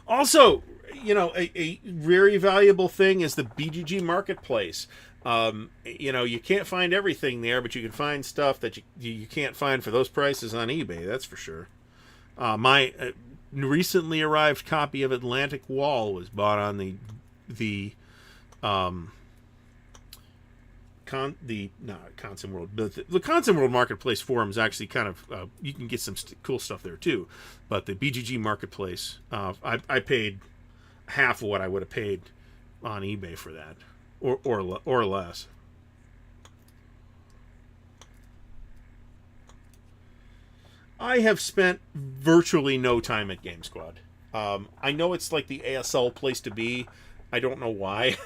Also, a very valuable thing is the BGG marketplace. You can't find everything there, but you can find stuff that you can't find for those prices on eBay. That's for sure. My recently arrived copy of Atlantic Wall was bought on the Consim World, but the Consim World Marketplace forum is actually kind of you can get some cool stuff there too. But the BGG Marketplace, I paid half of what I would have paid on eBay for that, or less. I have spent virtually no time at Game Squad. I know it's like the ASL place to be. I don't know why.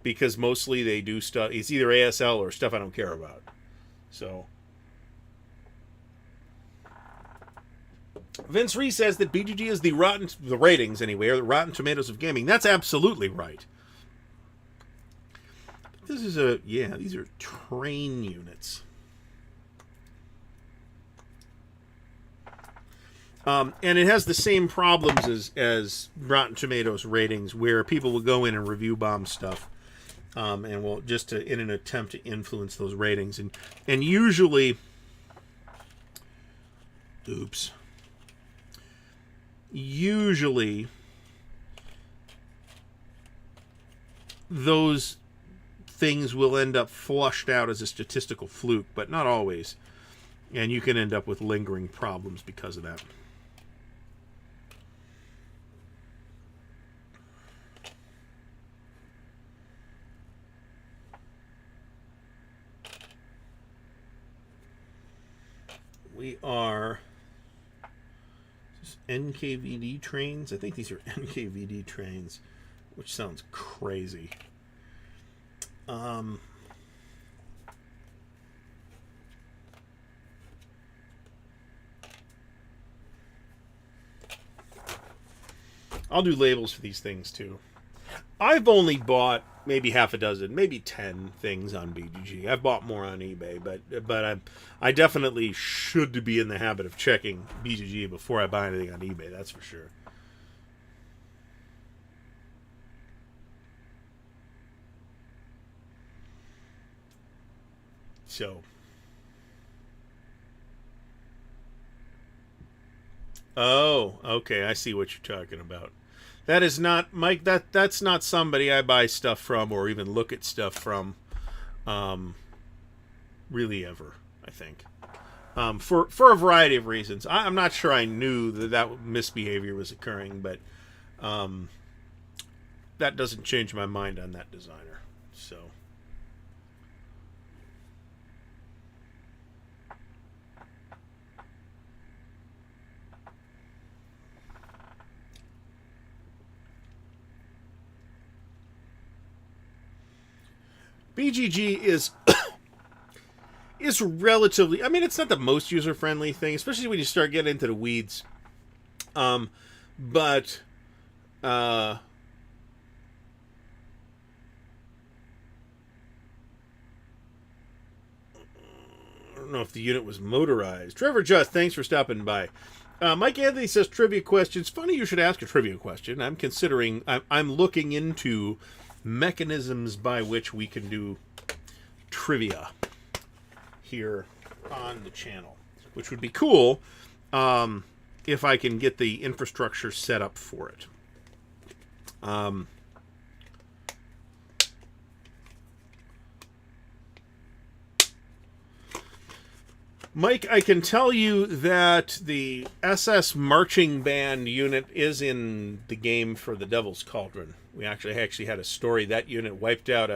Because mostly they do stuff. It's either ASL or stuff I don't care about. So, Vince Ree says that BGG is the ratings anyway, or the Rotten Tomatoes of gaming. That's absolutely right. This is these are train units. And it has the same problems as Rotten Tomatoes ratings, where people will go in and review bomb stuff. And will in an attempt to influence those ratings, and usually, those things will end up flushed out as a statistical fluke, but not always, and you can end up with lingering problems because of that. We are NKVD trains. I think these are NKVD trains, which sounds crazy. I'll do labels for these things too. I've only bought maybe half a dozen, maybe 10 things on BGG. I've bought more on eBay, but I definitely should be in the habit of checking BGG before I buy anything on eBay. That's for sure. So, oh, okay, I see what you're talking about. That is not Mike. That's not somebody I buy stuff from or even look at stuff from, really ever. I think, for a variety of reasons. I'm not sure I knew that misbehavior was occurring, but that doesn't change my mind on that designer. So. BGG is relatively. I mean, it's not the most user friendly thing, especially when you start getting into the weeds. But I don't know if the unit was motorized. Trevor Just, thanks for stopping by. Mike Anthony says trivia questions. Funny you should ask a trivia question. I'm considering. I'm looking into mechanisms by which we can do trivia here on the channel, which would be cool if I can get the infrastructure set up for it. Mike, I can tell you that the SS Marching Band unit is in the game for the Devil's Cauldron. We actually had a story. That unit wiped out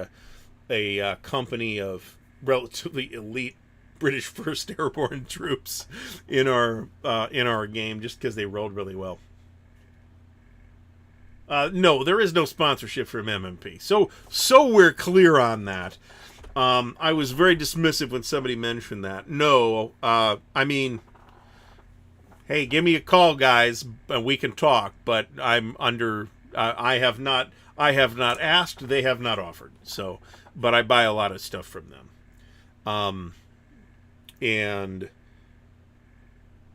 a company of relatively elite British 1st Airborne troops in our game just because they rolled really well. No, there is no sponsorship from MMP. So we're clear on that. I was very dismissive when somebody mentioned that. No, I mean, hey, give me a call, guys, and we can talk. But I'm under. I have not asked. They have not offered. So, but I buy a lot of stuff from them. And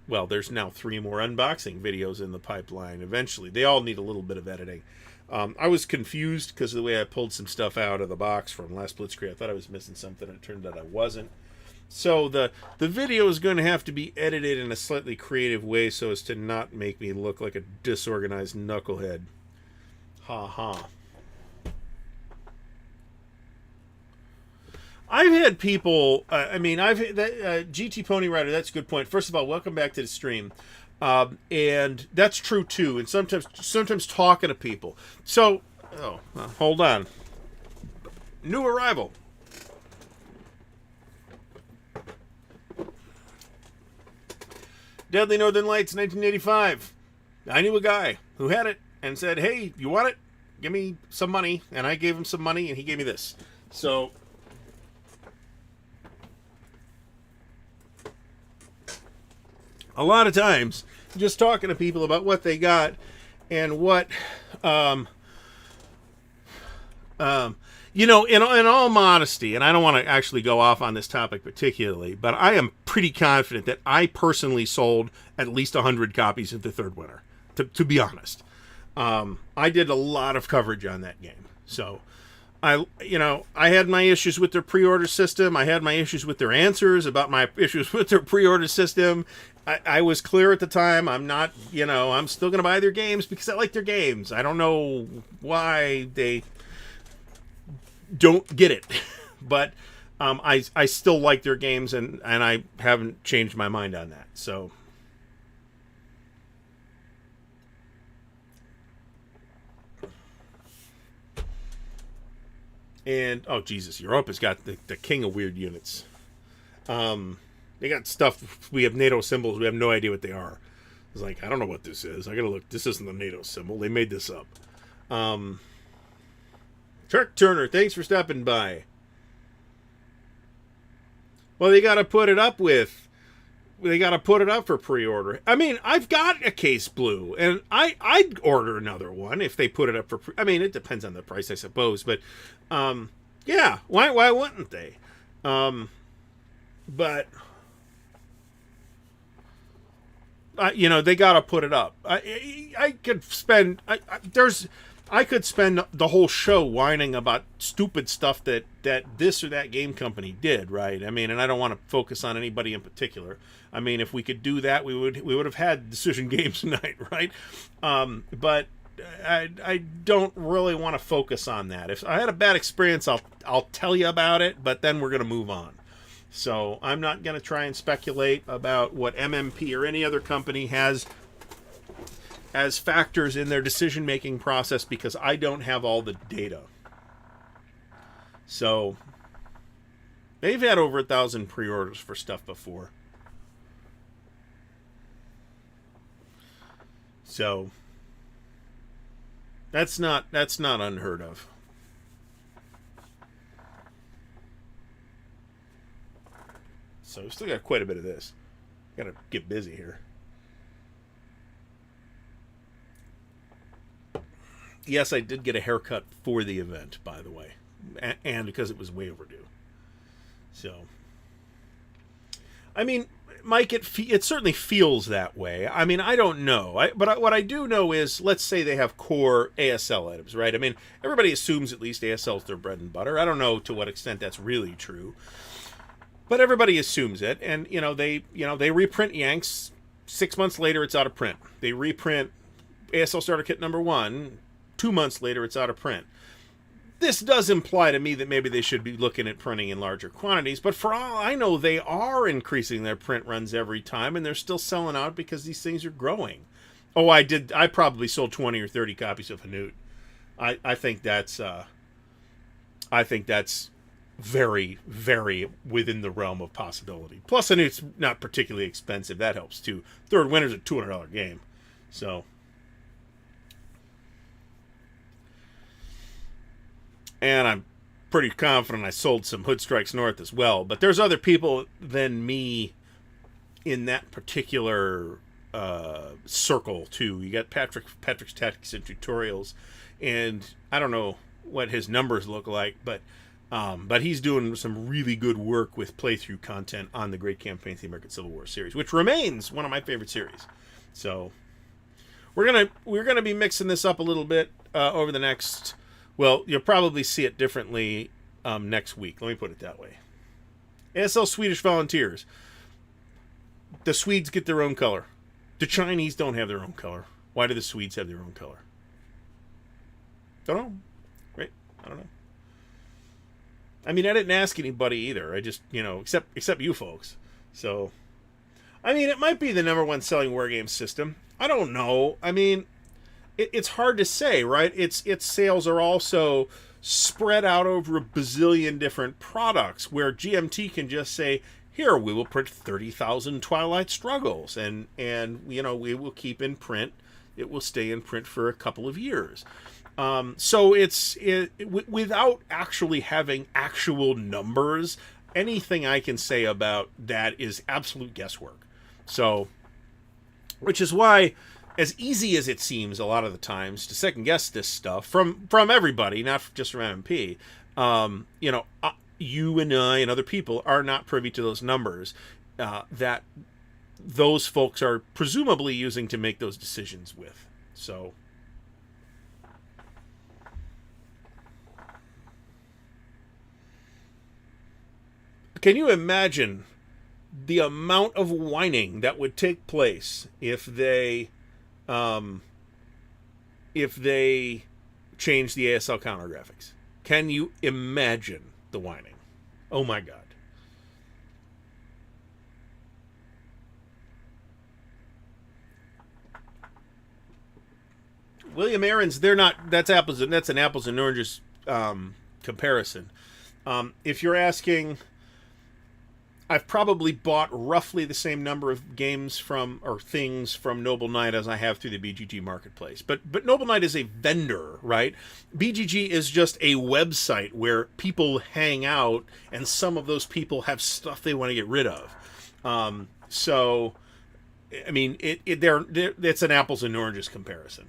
well, there's now 3 more unboxing videos in the pipeline. Eventually, they all need a little bit of editing. I was confused because of the way I pulled some stuff out of the box from last Blitzkrieg. I thought I was missing something, and it turned out I wasn't. So the video is going to have to be edited in a slightly creative way so as to not make me look like a disorganized knucklehead. Ha ha. I've had people, GT Pony Rider, that's a good point. First of all, welcome back to the stream. And that's true too. And sometimes talking to people. So, hold on. New arrival. Deadly Northern Lights, 1985. I knew a guy who had it and said, hey, you want it? Give me some money. And I gave him some money and he gave me this. So, a lot of times, just talking to people about what they got and what, in all modesty, and I don't want to actually go off on this topic particularly, but I am pretty confident that I personally sold at least 100 copies of the Third Winter, to be honest. I did a lot of coverage on that game. So, I had my issues with their pre-order system. I had my issues with their answers about my issues with their pre-order system. I was clear at the time. I'm not, I'm still going to buy their games because I like their games. I don't know why they don't get it. But I still like their games, and I haven't changed my mind on that. So, and oh Jesus, Europa's got the king of weird units. They got stuff. We have NATO symbols. We have no idea what they are. It's like, I don't know what this is. I gotta look. This isn't the NATO symbol. They made this up. Chuck Turner, thanks for stopping by. Well, they gotta put it up for pre-order. I mean, I've got a case blue, and I'd order another one if they put it up for it depends on the price, I suppose. But, yeah, why wouldn't they? But they got to put it up. I could spend the whole show whining about stupid stuff that this or that game company did, right? I mean, and I don't want to focus on anybody in particular. I mean, if we could do that, we would have had Decision Games tonight, right? But I don't really want to focus on that. If I had a bad experience, I'll tell you about it, but then we're going to move on. So I'm not going to try and speculate about what MMP or any other company has as factors in their decision-making process because I don't have all the data. So they've had over 1,000 pre-orders for stuff before. So that's not unheard of. So we still got quite a bit of this. Got to get busy here. Yes, I did get a haircut for the event, by the way, and because it was way overdue. So, I mean, Mike, it certainly feels that way. I mean, I don't know, but what I do know is, let's say they have core ASL items, right? I mean, everybody assumes at least ASL is their bread and butter. I don't know to what extent that's really true. But everybody assumes it, and they reprint Yanks. 6 months later, it's out of print. They reprint ASL Starter Kit number 1. 2 months later, it's out of print. This does imply to me that maybe they should be looking at printing in larger quantities. But for all I know, they are increasing their print runs every time, and they're still selling out because these things are growing. Oh, I did. I probably sold 20 or 30 copies of Hanut. I think that's. Very, very within the realm of possibility. Plus, and it's not particularly expensive. That helps, too. Third Winter's a $200 game. So. And I'm pretty confident I sold some Hood Strikes North as well. But there's other people than me in that particular circle, too. You got Patrick's Tactics and Tutorials. And I don't know what his numbers look like, but he's doing some really good work with playthrough content on the Great Campaigns of the American Civil War series, which remains one of my favorite series. So, we're gonna be mixing this up a little bit over the next. Well, you'll probably see it differently next week. Let me put it that way. ASL Swedish Volunteers. The Swedes get their own color. The Chinese don't have their own color. Why do the Swedes have their own color? Don't know. Right? I don't know. I mean, I didn't ask anybody either. I just, except you folks. So, I mean, it might be the number one selling wargame system. I don't know. I mean, it's hard to say, right? Its sales are also spread out over a bazillion different products, where GMT can just say, here, we will print 30,000 Twilight Struggles, and we will keep in print. It will stay in print for a couple of years. So without actually having actual numbers, anything I can say about that is absolute guesswork. So, which is why, as easy as it seems a lot of the times to second guess this stuff from everybody, not just from MMP, you and I and other people are not privy to those numbers that those folks are presumably using to make those decisions with. So, can you imagine the amount of whining that would take place if they change the ASL counter graphics? Can you imagine the whining? Oh my God. William Aarons, they're not. That's an apples and oranges comparison. If you're asking, I've probably bought roughly the same number of games things from Noble Knight as I have through the BGG marketplace. But Noble Knight is a vendor, right? BGG is just a website where people hang out, and some of those people have stuff they want to get rid of. So, I mean, it's an apples and oranges comparison.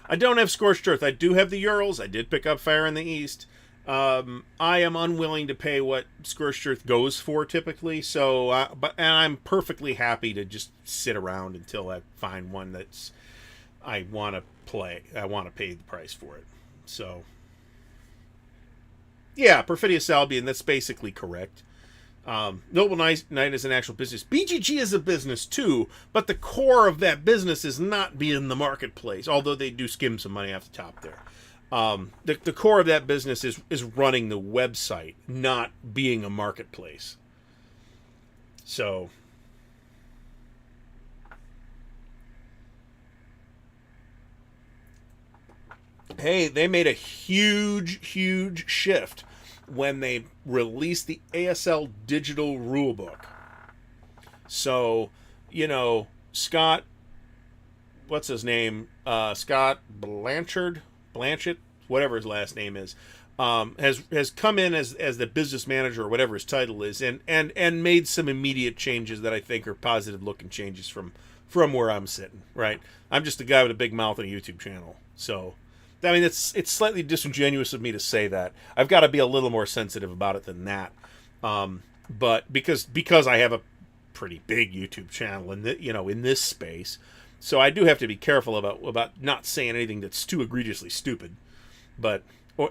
I don't have Scorched Earth. I do have the Urals. I did pick up Fire in the East. I am unwilling to pay what Scorched Earth goes for typically. So, and I'm perfectly happy to just sit around until I find one that's I want to play. I want to pay the price for it. So, yeah, Perfidious Albion. That's basically correct. Noble Knight is an actual business. BGG is a business too, but the core of that business is not being the marketplace, although they do skim some money off the top there. The core of that business is running the website, not being a marketplace. So, hey, they made a huge shift when they released the ASL digital rulebook. So, Scott, what's his name? Scott Blanchett, whatever his last name is, has come in as the business manager or whatever his title is, and made some immediate changes that I think are positive looking changes from where I'm sitting. Right, I'm just a guy with a big mouth and a YouTube channel, so. I mean, it's slightly disingenuous of me to say that. I've got to be a little more sensitive about it than that. But because I have a pretty big YouTube channel in this space, so I do have to be careful about not saying anything that's too egregiously stupid. But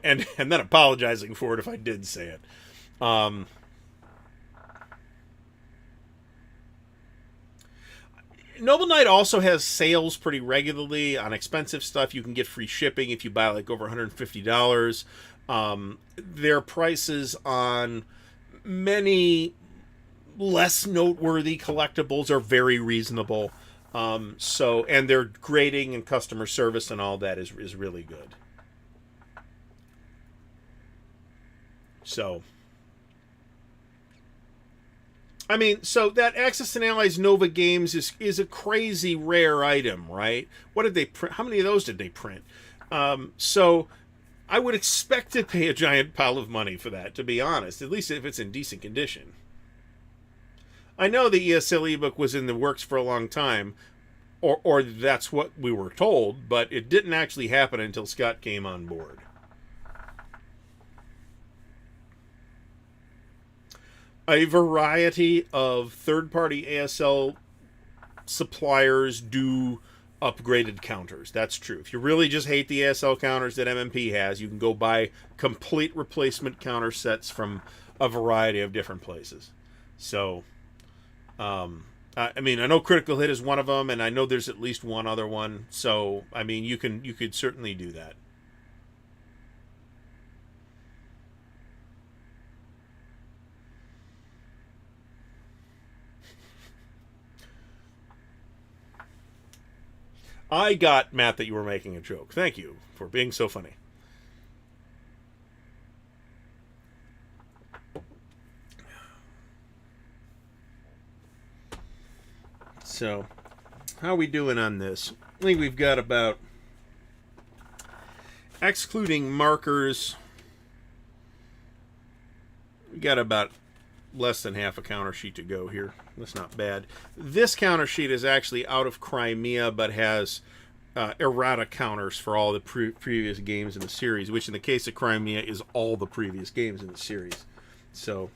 and then apologizing for it if I did say it. Noble Knight also has sales pretty regularly on expensive stuff. You can get free shipping if you buy like over $150. Their prices on many less noteworthy collectibles are very reasonable. And their grading and customer service and all that is really good. So, I mean, so that Axis and Allies Nova Games is a crazy rare item, right? What did they print? How many of those did they print? So I would expect to pay a giant pile of money for that, to be honest, at least if it's in decent condition. I know the ESL ebook was in the works for a long time, or that's what we were told, but it didn't actually happen until Scott came on board. A variety of third-party ASL suppliers do upgraded counters. That's true. If you really just hate the ASL counters that MMP has, you can go buy complete replacement counter sets from a variety of different places. So, I mean, I know Critical Hit is one of them, and I know there's at least one other one. So, I mean, you could certainly do that. I got, Matt, that you were making a joke. Thank you for being so funny. So, how are we doing on this? I think we've got about, excluding markers, we got about less than half a counter sheet to go here. That's not bad. This counter sheet is actually out of Crimea, but has errata counters for all the previous games in the series, which in the case of Crimea is all the previous games in the series. So,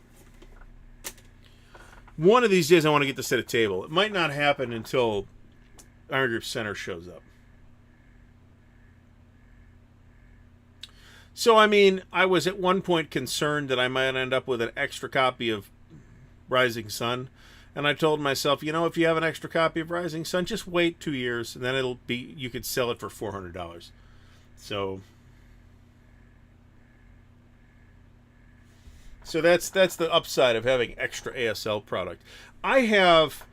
one of these days I want to get this at a table. It might not happen until Iron Group Center shows up. So, I mean, I was at one point concerned that I might end up with an extra copy of Rising Sun. And I told myself, you know, if you have an extra copy of Rising Sun, just wait 2 years, and then you could sell it for $400. So that's the upside of having extra ASL product. I have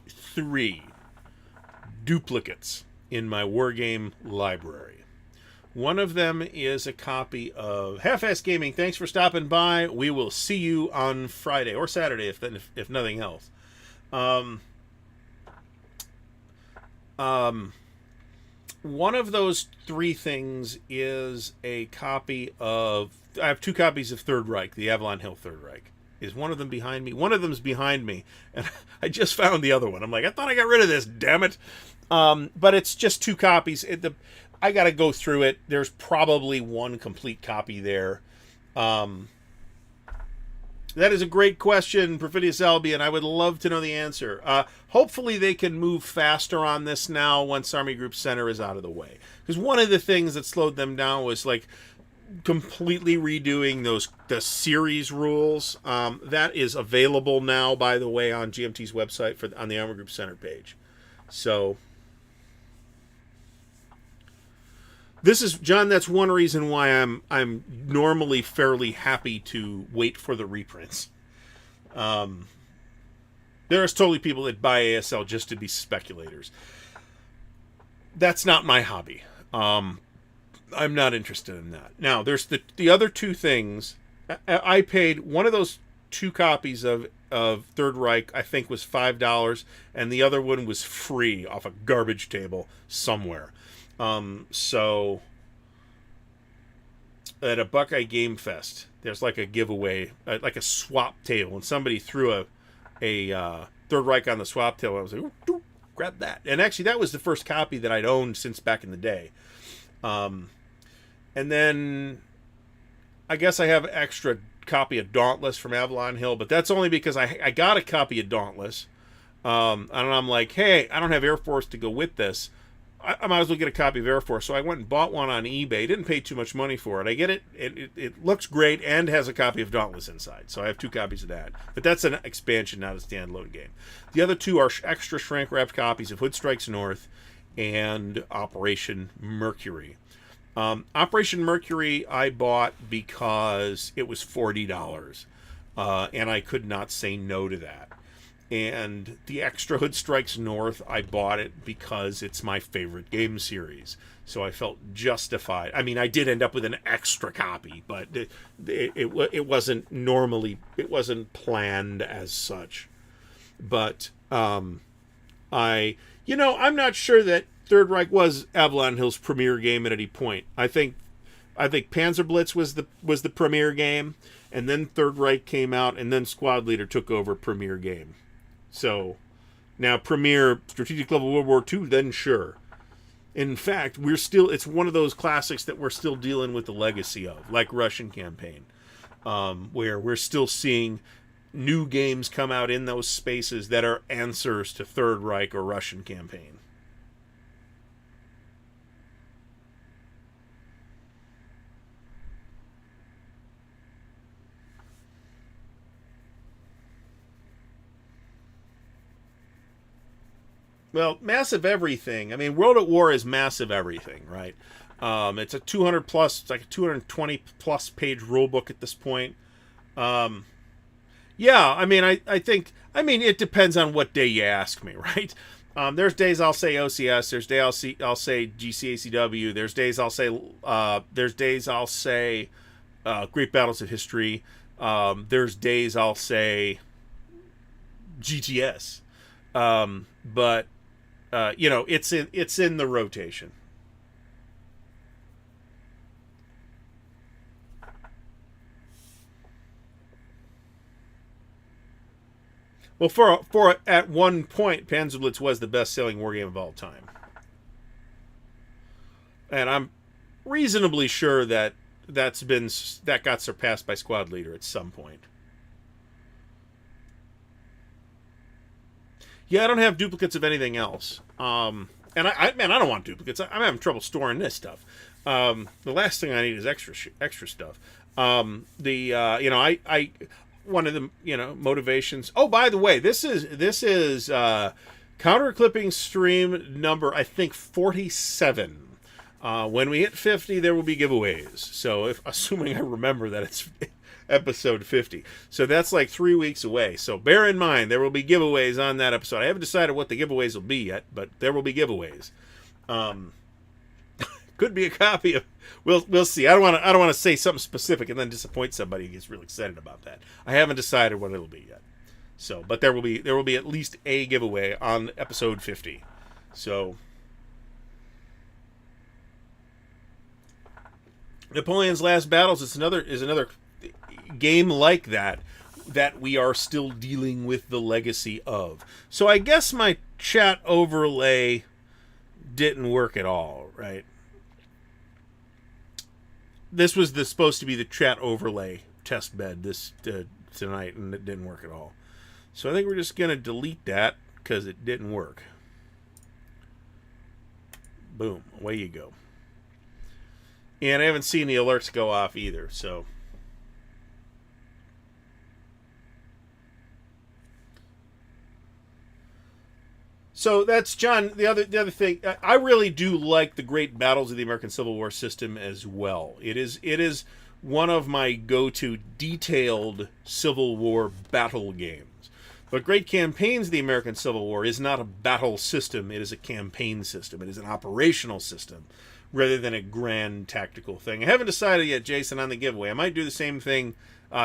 3 duplicates in my Wargame library. One of them is a copy of Half-Ass Gaming. Thanks for stopping by. We will see you on Friday or Saturday, if nothing else. One of those 3 things is a copy of... I have 2 copies of Third Reich, the Avalon Hill Third Reich. Is one of them behind me? One of them's behind me, and I just found the other one. I'm like, I thought I got rid of this, damn it. But it's just 2 copies. I got to go through it. There's probably 1 complete copy there. That is a great question, Perfidious Albion. I would love to know the answer. Hopefully they can move faster on this now once Army Group Center is out of the way. Because one of the things that slowed them down was like completely redoing the series rules. That is available now, by the way, on GMT's website on the Army Group Center page. So... this is, John, that's one reason why I'm normally fairly happy to wait for the reprints. There's totally people that buy ASL just to be speculators. That's not my hobby. I'm not interested in that. Now, there's the other 2 things. I paid one of those 2 copies of Third Reich, I think was $5, and the other one was free off a garbage table somewhere. So at a Buckeye Game Fest, there's like a giveaway, like a swap table, and somebody threw a Third Reich on the swap table. I was like, ooh, grab that. And actually, that was the first copy that I'd owned since back in the day. And then I guess I have an extra copy of Dauntless from Avalon Hill, but that's only because I got a copy of Dauntless. And I'm like, hey, I don't have Air Force to go with this. I might as well get a copy of Air Force. So I went and bought one on eBay. Didn't pay too much money for it. I get it. It looks great and has a copy of Dauntless inside. So I have 2 copies of that. But that's an expansion, not a standalone game. The other 2 are extra shrink-wrapped copies of Hood Strikes North and Operation Mercury. Operation Mercury I bought because it was $40. And I could not say no to that. And the extra Hood Strikes North, I bought it because it's my favorite game series. So I felt justified. I mean, I did end up with an extra copy, but it wasn't planned as such. But I'm not sure that Third Reich was Avalon Hill's premier game at any point. I think Panzer Blitz was the premier game, and then Third Reich came out, and then Squad Leader took over premier game. So, now Premier Strategic Level World War II, then sure. In fact, it's one of those classics that we're still dealing with the legacy of, like Russian Campaign. where we're still seeing new games come out in those spaces that are answers to Third Reich or Russian campaign. Well, massive everything. I mean, World at War is massive everything, right? It's a 200 plus, it's like a 220 plus page rule book at this point. Yeah, I mean, I think, I mean, it depends on what day you ask me, right? There's days I'll say OCS. There's days I'll say GCACW. There's days I'll say Great Battles of History. There's days I'll say GTS. But it's in the rotation. Well, for at one point, Panzerblitz was the best-selling wargame of all time, and I'm reasonably sure that that got surpassed by Squad Leader at some point. Yeah, I don't have duplicates of anything else, and I don't want duplicates. I'm having trouble storing this stuff. The last thing I need is extra stuff. One of the motivations. Oh, by the way, this is counter clipping stream number, I think, 47. When we hit 50, there will be giveaways. So assuming I remember that it's episode 50, so that's like 3 weeks away. So bear in mind there will be giveaways on that episode. I haven't decided what the giveaways will be yet, but there will be giveaways. Could be a copy of. We'll see. I don't want to say something specific and then disappoint somebody who gets really excited about that. I haven't decided what it'll be yet. So, but there will be at least a giveaway on episode 50. So, Napoleon's Last Battles is another game like that we are still dealing with the legacy of. So I guess my chat overlay didn't work at all, right? This was supposed to be the chat overlay test bed tonight, and it didn't work at all. So I think we're just going to delete that because it didn't work. Boom, away you go. And I haven't seen the alerts go off either, so. So that's, John, the other thing. I really do like the Great Battles of the American Civil War system as well. It is one of my go-to detailed Civil War battle games. But Great Campaigns of the American Civil War is not a battle system. It is a campaign system. It is an operational system rather than a grand tactical thing. I haven't decided yet, Jason, on the giveaway. I might do the same thing.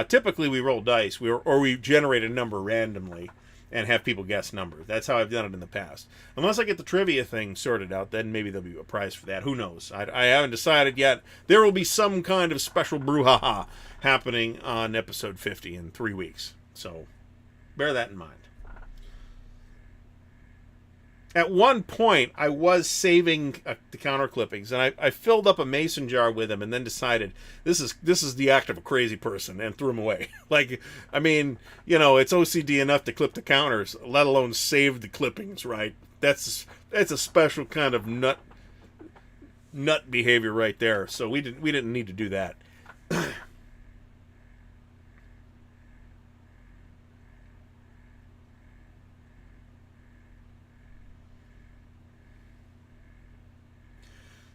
Typically, we roll dice, or we generate a number randomly and have people guess numbers. That's how I've done it in the past. Unless I get the trivia thing sorted out, then maybe there'll be a prize for that. Who knows? I haven't decided yet. There will be some kind of special brouhaha happening on episode 50 in 3 weeks. So bear that in mind. At one point, I was saving the counter clippings, and I filled up a mason jar with them, and then decided this is the act of a crazy person, and threw them away. Like, I mean, it's OCD enough to clip the counters, let alone save the clippings, right? That's a special kind of nut behavior right there. So we didn't need to do that.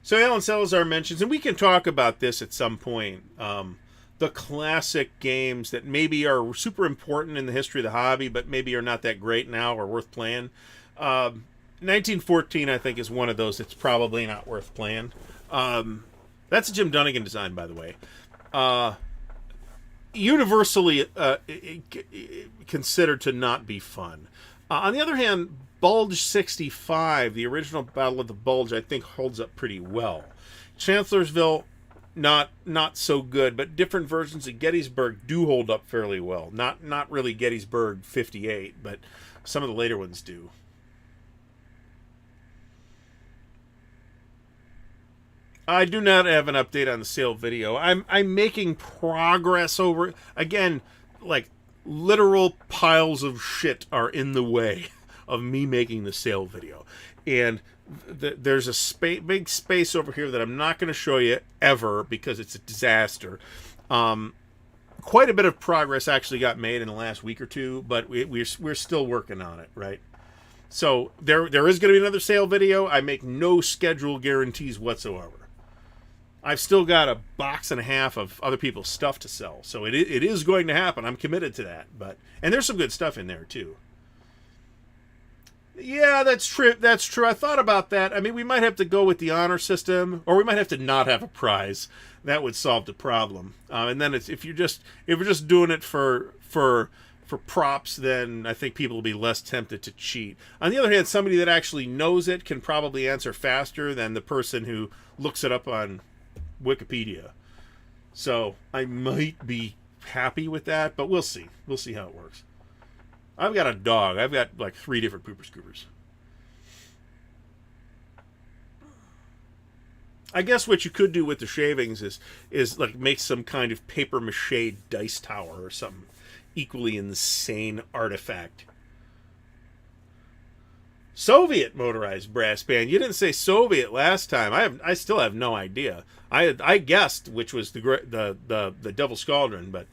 So Alan Salazar mentions, and we can talk about this at some point, the classic games that maybe are super important in the history of the hobby, but maybe are not that great now or worth playing. 1914, I think, is one of those that's probably not worth playing. That's a Jim Dunnigan design, by the way. Universally considered to not be fun. On the other hand, Bulge 65, the original Battle of the Bulge, I think holds up pretty well. Chancellorsville, not so good, but different versions of Gettysburg do hold up fairly well. Not really Gettysburg 58, but some of the later ones do. I do not have an update on the sale video. I'm making progress over again, like literal piles of shit are in the way of me making the sale video, and there's a big space over here that I'm not going to show you ever because it's a disaster. Quite a bit of progress actually got made in the last week or two, but we're still working on it, right? So there is going to be another sale video. I make no schedule guarantees whatsoever. I've still got a box and a half of other people's stuff to sell, so it is going to happen. I'm committed to that, and there's some good stuff in there too. Yeah, that's true. That's true. I thought about that. I mean, we might have to go with the honor system, or we might have to not have a prize. That would solve the problem. And then if we're just doing it for props, then I think people will be less tempted to cheat. On the other hand, somebody that actually knows it can probably answer faster than the person who looks it up on Wikipedia. So I might be happy with that, but we'll see. We'll see how it works. I've got a dog. I've got like 3 different pooper scoopers. I guess what you could do with the shavings is like make some kind of paper mache dice tower or something equally insane artifact. Soviet motorized brass band. You didn't say Soviet last time. I still have no idea. I guessed which was the Devil Scaldron, but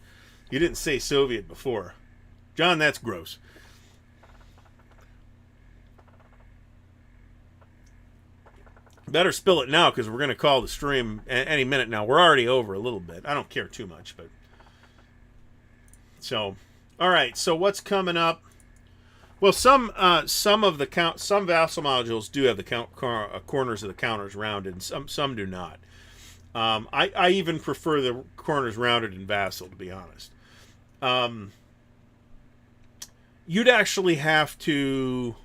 you didn't say Soviet before. John, that's gross. Better spill it now because we're going to call the stream any minute now. We're already over a little bit. I don't care too much, but so all right. So what's coming up? Well, some of the some vassal modules do have the corners of the counters rounded, and some do not. I even prefer the corners rounded in vassal, to be honest. You'd actually have to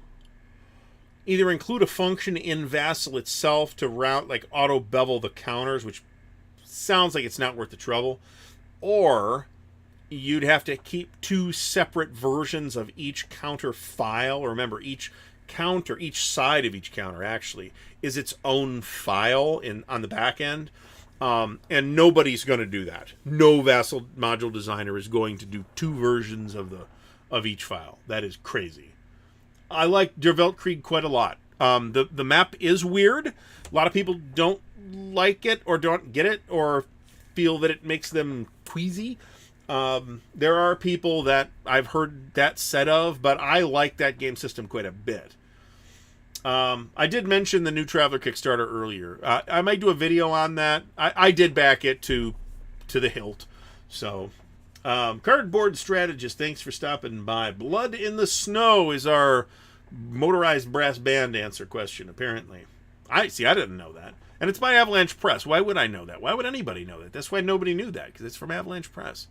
either include a function in vassal itself to round, like auto bevel the counters, which sounds like it's not worth the trouble, or you'd have to keep 2 separate versions of each counter file. Remember, each counter, each side of each counter actually is its own file on the back end. And nobody's going to do that. No vassal module designer is going to do 2 versions of each file. That is crazy. I like Der Weltkrieg quite a lot. The map is weird. A lot of people don't like it or don't get it or feel that it makes them queasy. There are people that I've heard that said of, but I like that game system quite a bit. I did mention the new Traveler Kickstarter earlier. I might do a video on that. I did back it to the hilt. So, Cardboard Strategist, thanks for stopping by. Blood in the Snow is our motorized brass band answer question, apparently. I didn't know that. And it's by Avalanche Press. Why would I know that? Why would anybody know that? That's why nobody knew that, because it's from Avalanche Press.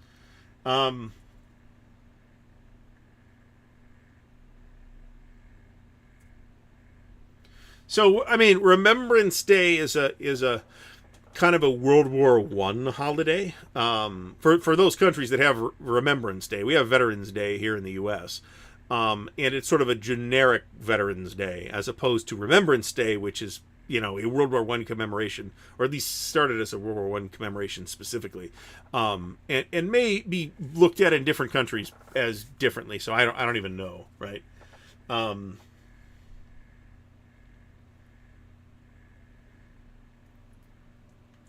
So, I mean, Remembrance Day is a kind of a World War I holiday. For those countries that have Remembrance Day, we have Veterans Day here in the U.S., and it's sort of a generic Veterans Day, as opposed to Remembrance Day, which is, a World War I commemoration, or at least started as a World War I commemoration specifically, and may be looked at in different countries as differently. So I don't even know, right?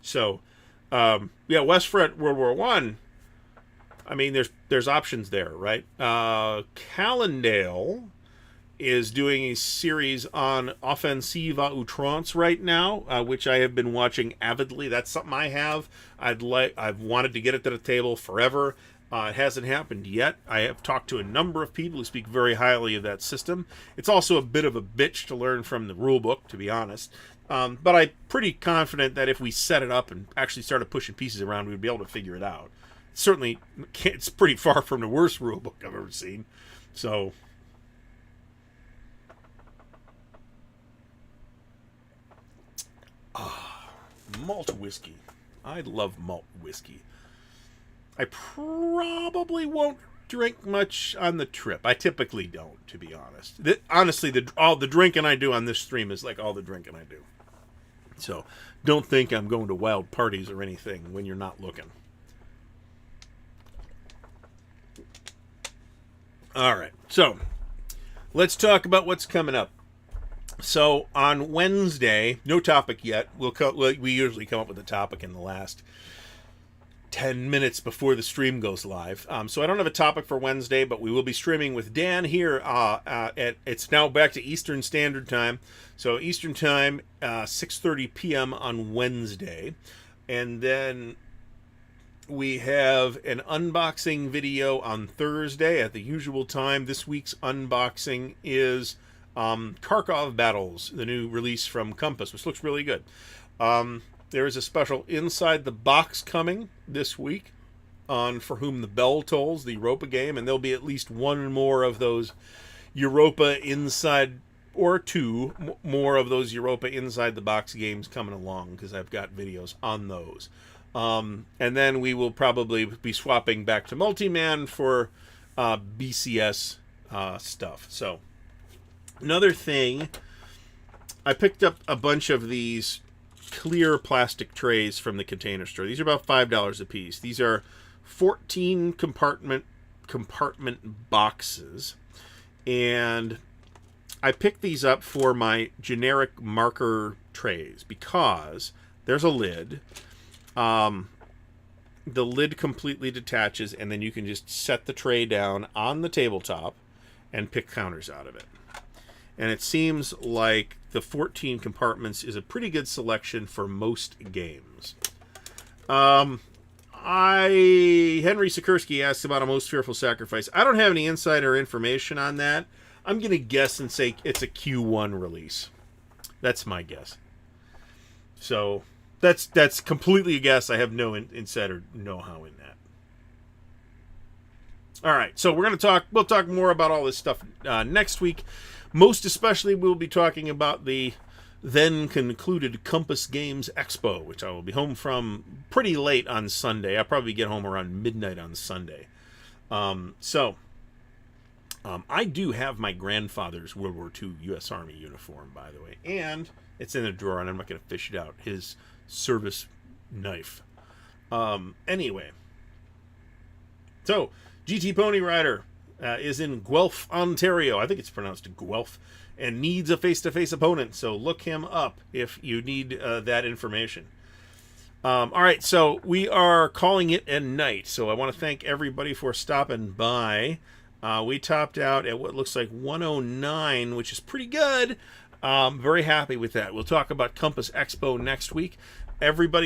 So, West Front World War One. I mean, there's options there, right? Callendale is doing a series on Offensive à Outrance right now, which I have been watching avidly. That's something I have. I've wanted to get it to the table forever. It hasn't happened yet. I have talked to a number of people who speak very highly of that system. It's also a bit of a bitch to learn from the rule book, to be honest. But I'm pretty confident that if we set it up and actually started pushing pieces around, we'd be able to figure it out. Certainly, it's pretty far from the worst rule book I've ever seen. So, malt whiskey. I love malt whiskey. I probably won't drink much on the trip. I typically don't, to be honest. Honestly, all the drinking I do on this stream is like all the drinking I do. So don't think I'm going to wild parties or anything when you're not looking. All right, so let's talk about what's coming up. So on Wednesday, no topic yet. We usually come up with a topic in the last 10 minutes before the stream goes live. So I don't have a topic for Wednesday, but we will be streaming with Dan here. It's now back to Eastern Standard Time. So Eastern Time, 6:30 p.m. on Wednesday. And then we have an unboxing video on Thursday at the usual time. This week's unboxing is Kharkov Battles, the new release from Compass, which looks really good. There is a special Inside the Box coming this week on For Whom the Bell Tolls, the Europa game, and there'll be at least one more of those Europa Inside, or two more of those Europa Inside the Box games coming along, because I've got videos on those. And then we will probably be swapping back to Multiman for BCS stuff. So, another thing, I picked up a bunch of these clear plastic trays from the Container Store. These are about $5 a piece. These are 14 compartment boxes, and I picked these up for my generic marker trays because there's a lid. The lid completely detaches, and then you can just set the tray down on the tabletop and pick counters out of it. And it seems like the 14 compartments is a pretty good selection for most games. Henry Sikorsky asks about A Most Fearful Sacrifice. I don't have any insider information on that. I'm going to guess and say it's a Q1 release. That's my guess. So that's completely a guess. I have no insider know-how in that. All right, so we'll talk more about all this stuff next week. Most especially, we'll be talking about the then concluded Compass Games Expo, which I will be home from pretty late on Sunday. I'll probably get home around midnight on Sunday. I do have my grandfather's World War II U.S. Army uniform, by the way, and it's in a drawer, and I'm not going to fish it out. His service knife. Anyway, so GT Pony Rider is in Guelph, Ontario. I think it's pronounced Guelph, and needs a face-to-face opponent. So look him up if you need that information. All right, so we are calling it a night. So I want to thank everybody for stopping by. We topped out at what looks like 109, which is pretty good. Very happy with that. We'll talk about Compass Expo next week. Everybody